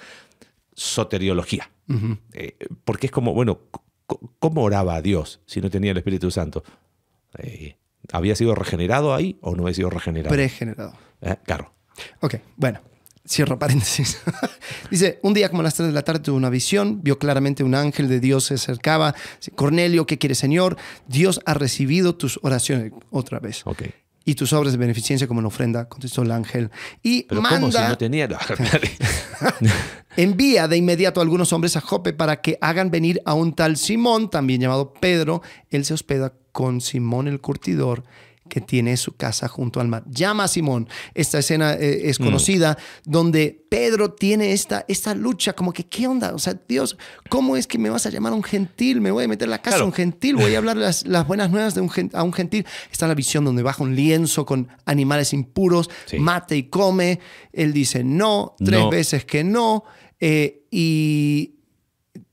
soteriología? Porque es como, bueno, ¿cómo oraba a Dios si no tenía el Espíritu Santo? ¿Había sido regenerado ahí o no había sido regenerado? Pregenerado. Claro. Ok, bueno. Cierro paréntesis. Dice, un día como a las 3 de la tarde tuvo una visión, vio claramente un ángel de Dios se acercaba. Cornelio, ¿qué quiere, Señor? Dios ha recibido tus oraciones otra vez. Ok. Y tus obras de beneficencia como una ofrenda, contestó el ángel. Y Pero manda, ¿cómo si no tenía? envía de inmediato a algunos hombres a Jope para que hagan venir a un tal Simón, también llamado Pedro. Él se hospeda con Simón el curtidor, que tiene su casa junto al mar. Llama a Simón. Esta escena es conocida, donde Pedro tiene esta lucha, como que, ¿qué onda? O sea, Dios, ¿cómo es que me vas a llamar a un gentil? Me voy a meter en la casa de un gentil, voy a hablar las buenas nuevas a un gentil. Está la visión donde baja un lienzo con animales impuros, mate y come. Él dice no, tres veces que no, y...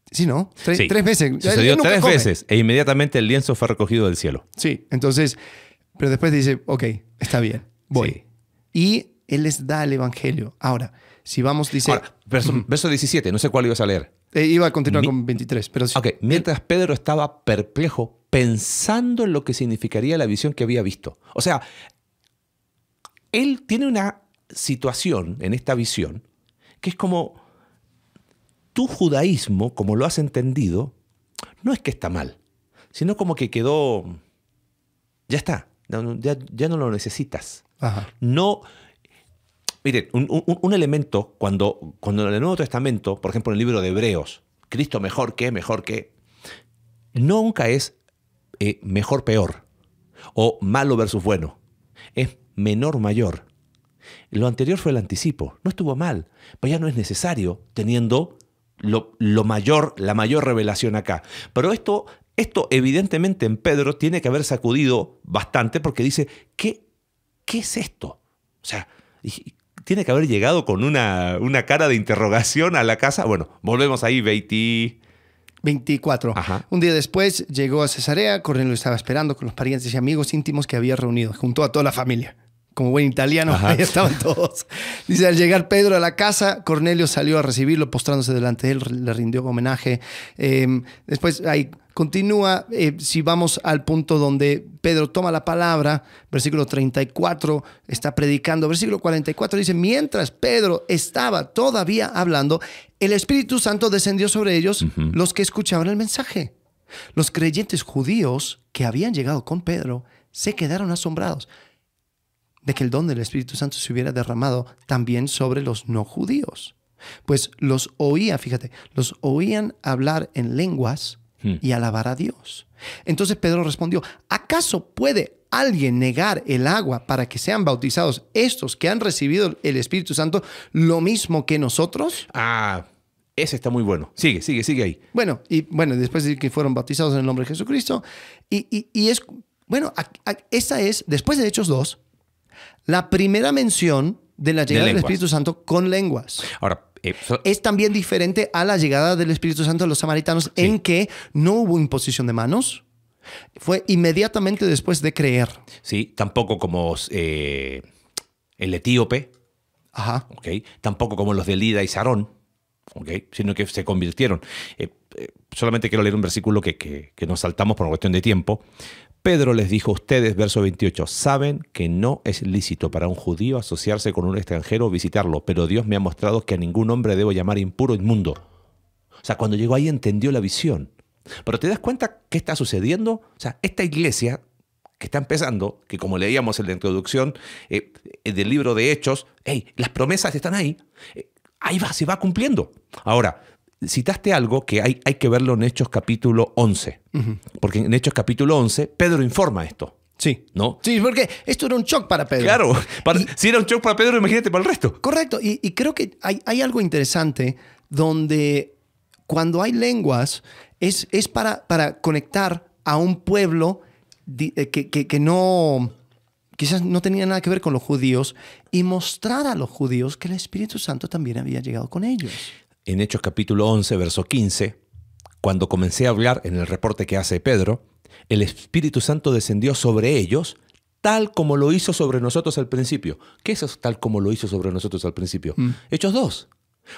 Sí, ¿no? Tres veces. Sucedió 3 veces e inmediatamente el lienzo fue recogido del cielo. Sí, entonces... Pero después dice, ok, está bien, voy. Sí. Y él les da el evangelio. Ahora, si vamos, dice... Ahora, verso 17, no sé cuál ibas a leer. Iba a continuar con 23, pero... Ok, mientras Pedro estaba perplejo, pensando en lo que significaría la visión que había visto. O sea, él tiene una situación en esta visión que es como... Tu judaísmo, como lo has entendido, no es que está mal, sino como que quedó... Ya está. Ya no lo necesitas. Ajá. No, miren, un elemento cuando en el Nuevo Testamento, por ejemplo en el libro de Hebreos, Cristo mejor que, nunca es mejor peor o malo versus bueno, es menor mayor. Lo anterior fue el anticipo, no estuvo mal, pero ya no es necesario teniendo lo mayor, la mayor revelación acá. Pero esto evidentemente en Pedro tiene que haber sacudido bastante porque dice, ¿qué es esto? O sea, tiene que haber llegado con una cara de interrogación a la casa. Bueno, volvemos ahí, 24. Ajá. Un día después llegó a Cesarea, Cornelio estaba esperando con los parientes y amigos íntimos que había reunido, junto a toda la familia. Como buen italiano, Ajá. ahí estaban todos. Dice, al llegar Pedro a la casa, Cornelio salió a recibirlo, postrándose delante de él, le rindió homenaje. Después ahí continúa, si vamos al punto donde Pedro toma la palabra, versículo 34, está predicando. Versículo 44 dice, mientras Pedro estaba todavía hablando, el Espíritu Santo descendió sobre ellos, los que escuchaban el mensaje. Los creyentes judíos que habían llegado con Pedro se quedaron asombrados de que el don del Espíritu Santo se hubiera derramado también sobre los no judíos. Pues los oían hablar en lenguas y alabar a Dios. Entonces Pedro respondió, ¿acaso puede alguien negar el agua para que sean bautizados estos que han recibido el Espíritu Santo lo mismo que nosotros? Ese está muy bueno. Sigue ahí. Bueno, después de que fueron bautizados en el nombre de Jesucristo, y es, bueno, esta es, después de Hechos 2, la primera mención de la llegada del Espíritu Santo con lenguas. Ahora, es también diferente a la llegada del Espíritu Santo a los samaritanos, en que no hubo imposición de manos. Fue inmediatamente después de creer. Sí, tampoco como el etíope. Ajá. Okay. Tampoco como los de Lida y Sarón. Okay. Sino que se convirtieron. Solamente quiero leer un versículo que nos saltamos por cuestión de tiempo. Pedro les dijo a ustedes, verso 28, saben que no es lícito para un judío asociarse con un extranjero o visitarlo, pero Dios me ha mostrado que a ningún hombre debo llamar impuro o inmundo. O sea, cuando llegó ahí entendió la visión. Pero ¿te das cuenta qué está sucediendo? O sea, esta iglesia que está empezando, que como leíamos en la introducción del libro de Hechos, las promesas están ahí, ahí va, se va cumpliendo. Ahora, citaste algo que hay que verlo en Hechos capítulo 11. Porque en Hechos capítulo 11, Pedro informa esto. Sí. ¿No? Sí, porque esto era un shock para Pedro. Claro. Si era un shock para Pedro, imagínate para el resto. Correcto. Y creo que hay algo interesante donde cuando hay lenguas es para conectar a un pueblo que no... quizás no tenía nada que ver con los judíos y mostrar a los judíos que el Espíritu Santo también había llegado con ellos. En Hechos capítulo 11, verso 15, cuando comencé a hablar en el reporte que hace Pedro, el Espíritu Santo descendió sobre ellos tal como lo hizo sobre nosotros al principio. ¿Qué es eso tal como lo hizo sobre nosotros al principio? Hechos 2.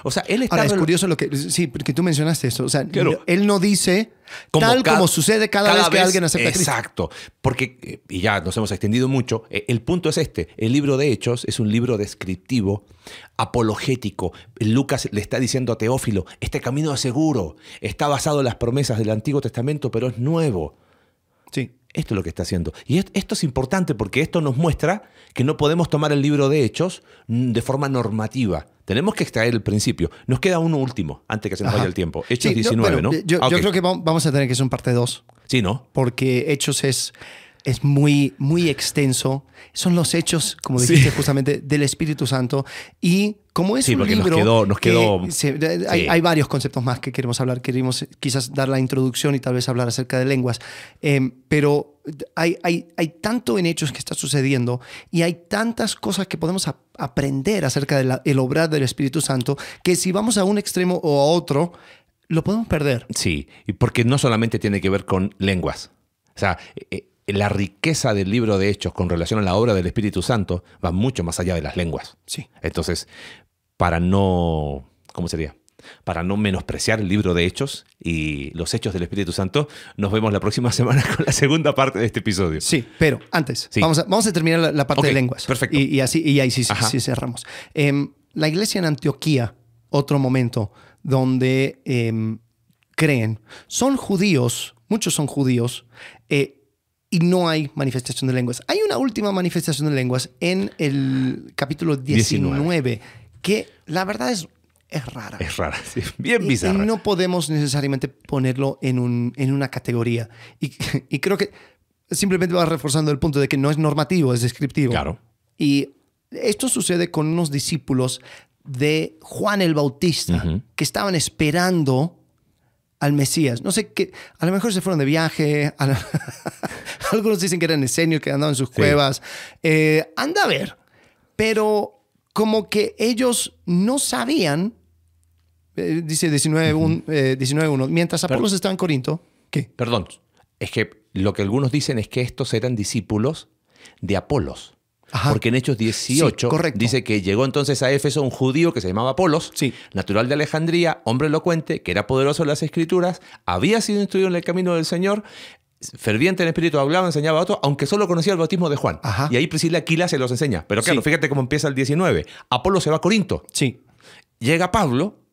O sea, él está... Ahora, es curioso lo que... Sí, porque tú mencionaste esto. O sea, Claro. él no dice como sucede cada vez que alguien acepta a Cristo. Exacto. Porque, y ya nos hemos extendido mucho, el punto es este. El libro de Hechos es un libro descriptivo, apologético. Lucas le está diciendo a Teófilo, este camino es seguro, está basado en las promesas del Antiguo Testamento, pero es nuevo. Sí. Esto es lo que está haciendo. Y esto es importante porque esto nos muestra que no podemos tomar el libro de Hechos de forma normativa. Tenemos que extraer el principio. Nos queda uno último, antes que se nos vaya el tiempo. Hechos 19, ¿no? Yo creo que vamos a tener que hacer un parte 2. Sí, ¿no? Porque Hechos es muy, muy extenso. Son los hechos, como dijiste justamente, del Espíritu Santo. Y como es un libro... Nos quedó... Hay varios conceptos más que queremos hablar. Queremos quizás dar la introducción y tal vez hablar acerca de lenguas. Pero hay tanto en Hechos que está sucediendo y hay tantas cosas que podemos aprender acerca del obrar del Espíritu Santo que si vamos a un extremo o a otro, lo podemos perder. Sí, y porque no solamente tiene que ver con lenguas. O sea, la riqueza del libro de Hechos con relación a la obra del Espíritu Santo va mucho más allá de las lenguas. Sí. Entonces, para no menospreciar el libro de Hechos y los hechos del Espíritu Santo, nos vemos la próxima semana con la segunda parte de este episodio. Sí, pero antes, vamos a terminar la parte de lenguas. Perfecto. Y ahí sí cerramos. La iglesia en Antioquía, otro momento donde creen, son judíos, muchos son judíos, y no hay manifestación de lenguas. Hay una última manifestación de lenguas en el capítulo 19. Que la verdad es rara. Es rara, sí, bien bizarra. Y no podemos necesariamente ponerlo en una categoría. Y creo que simplemente va reforzando el punto de que no es normativo, es descriptivo. Claro. Y esto sucede con unos discípulos de Juan el Bautista que estaban esperando al Mesías. No sé qué, a lo mejor se fueron de viaje. Algunos dicen que eran esenios, que andaban en sus cuevas. Anda a ver. Pero como que ellos no sabían, dice 19.1, mientras Apolos estaba en Corinto. ¿Qué? Perdón, es que lo que algunos dicen es que estos eran discípulos de Apolos. Ajá. Porque en Hechos 18 dice que llegó entonces a Éfeso un judío que se llamaba Apolos, natural de Alejandría, hombre elocuente, que era poderoso en las Escrituras, había sido instruido en el camino del Señor, ferviente en espíritu, hablaba, enseñaba a otros, aunque solo conocía el bautismo de Juan. Ajá. Y ahí Priscila Aquila se los enseña. Pero claro, fíjate cómo empieza el 19. Apolo se va a Corinto. Sí. Llega Pablo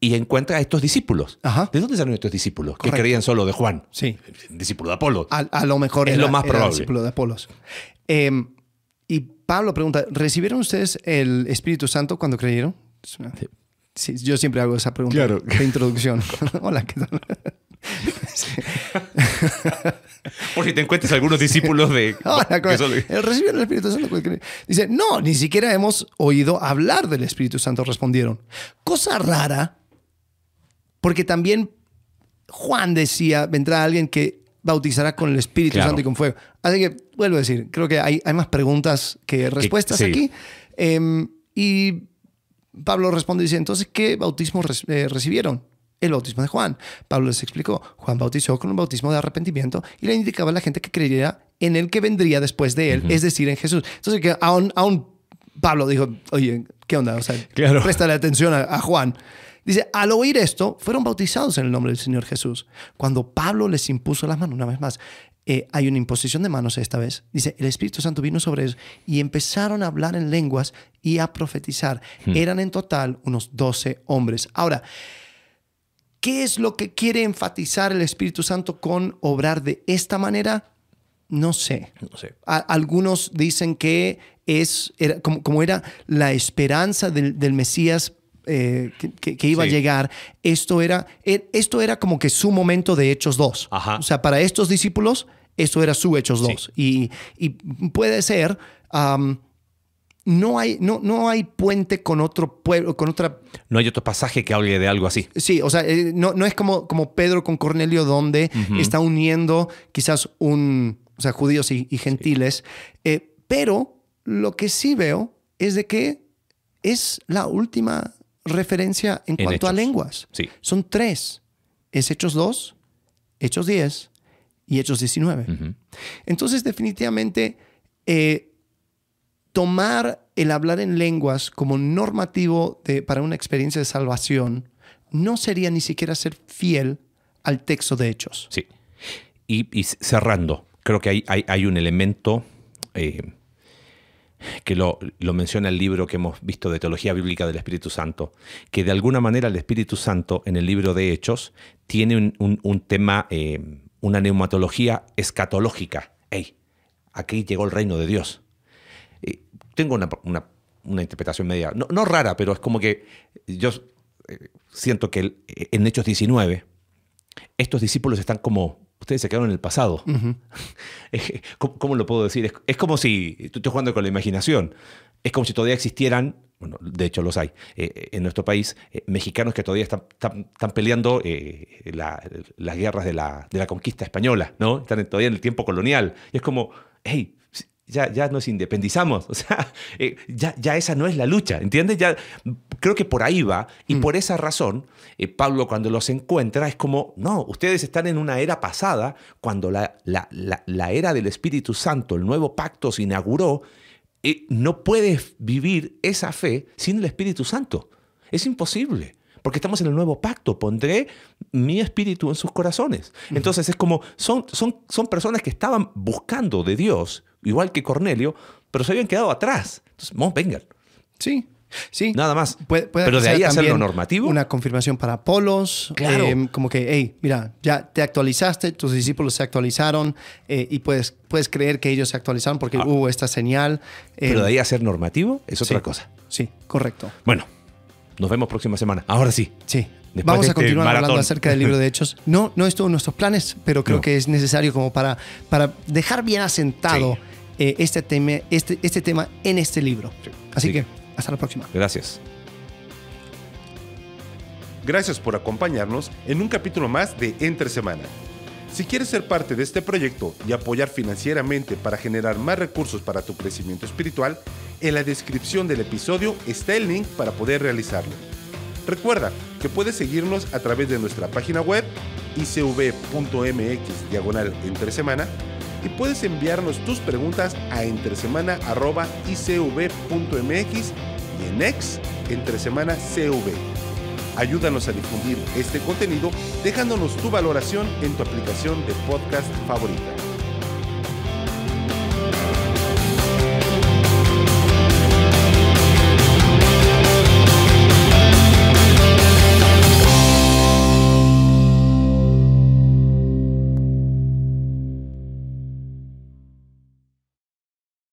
y encuentra a estos discípulos. Ajá. ¿De dónde salieron estos discípulos? Que creían solo de Juan. Sí. Discípulo de Apolo. A lo mejor es lo más probable. Discípulo de Apolos. Y Pablo pregunta, ¿recibieron ustedes el Espíritu Santo cuando creyeron? Sí, yo siempre hago esa pregunta de introducción. Hola, ¿qué tal? Por si te encuentras algunos discípulos de... ¿Recibieron el Espíritu Santo? Dice, no, ni siquiera hemos oído hablar del Espíritu Santo, respondieron. Cosa rara, porque también Juan decía, vendrá alguien que bautizará con el Espíritu Santo y con fuego. Así que, vuelvo a decir, creo que hay más preguntas que respuestas aquí. Y Pablo responde y dice, entonces, ¿qué bautismo recibieron? El bautismo de Juan. Pablo les explicó, Juan bautizó con un bautismo de arrepentimiento y le indicaba a la gente que creyera en el que vendría después de él, es decir, en Jesús. Entonces, que aún Pablo dijo, oye, ¿qué onda? O sea, préstale atención a Juan. Dice, al oír esto, fueron bautizados en el nombre del Señor Jesús. Cuando Pablo les impuso las manos, una vez más, hay una imposición de manos esta vez. Dice, el Espíritu Santo vino sobre ellos y empezaron a hablar en lenguas y a profetizar. Eran en total unos 12 hombres. Ahora, ¿qué es lo que quiere enfatizar el Espíritu Santo con obrar de esta manera? No sé. Algunos dicen que era como era la esperanza del Mesías que iba a llegar. Esto era como que su momento de Hechos 2. Ajá. O sea, para estos discípulos, esto era su Hechos 2. Y puede ser... No hay puente con otro pueblo, con otra... No hay otro pasaje que hable de algo así. Sí, o sea, no es como Pedro con Cornelio, donde está uniendo quizás judíos y gentiles. Pero lo que sí veo es de que es la última referencia en cuanto Hechos. A lenguas. Sí. Son 3. Es Hechos 2, Hechos 10 y Hechos 19. Entonces, definitivamente... tomar el hablar en lenguas como normativo para una experiencia de salvación no sería ni siquiera ser fiel al texto de Hechos. Sí. Y cerrando, creo que hay un elemento que lo menciona el libro que hemos visto de Teología Bíblica del Espíritu Santo, que de alguna manera el Espíritu Santo en el libro de Hechos tiene un tema, una neumatología escatológica. ¡Ey! Aquí llegó el reino de Dios. Tengo una interpretación media, no rara, pero es como que yo siento que en Hechos 19 estos discípulos están como, ustedes se quedaron en el pasado. Uh-huh. ¿Cómo lo puedo decir? Es como si, estoy jugando con la imaginación, es como si todavía existieran, bueno, de hecho los hay, en nuestro país, mexicanos que todavía están peleando las guerras de la conquista española, ¿no? Están todavía en el tiempo colonial. Y es como, hey, ya nos independizamos, o sea, ya esa no es la lucha, ¿entiendes? Ya, creo que por ahí va, y por esa razón, Pablo cuando los encuentra es como, no, ustedes están en una era pasada, cuando la era del Espíritu Santo, el nuevo pacto se inauguró, no puedes vivir esa fe sin el Espíritu Santo, es imposible. Porque estamos en el nuevo pacto, pondré mi espíritu en sus corazones. Entonces es como, son personas que estaban buscando de Dios, igual que Cornelio, pero se habían quedado atrás. Entonces, vengan. Sí. Nada más. Puede pero de ahí hacerlo normativo. Una confirmación para Apolos. Claro. Como que, hey, mira, ya te actualizaste, tus discípulos se actualizaron y puedes creer que ellos se actualizaron porque hubo esta señal. Pero de ahí hacer normativo es otra cosa. Sí, correcto. Bueno. Nos vemos próxima semana. Ahora sí. Sí. Vamos a continuar hablando acerca del libro de Hechos. No estuvo en nuestros planes, pero creo que es necesario como para dejar bien asentado este tema en este libro. Sí. Así que hasta la próxima. Gracias. Gracias por acompañarnos en un capítulo más de Entre Semana. Si quieres ser parte de este proyecto y apoyar financieramente para generar más recursos para tu crecimiento espiritual, en la descripción del episodio está el link para poder realizarlo. Recuerda que puedes seguirnos a través de nuestra página web icv.mx/entresemana y puedes enviarnos tus preguntas a entresemana@icv.mx y en X @entresemanacv. Ayúdanos a difundir este contenido dejándonos tu valoración en tu aplicación de podcast favorita.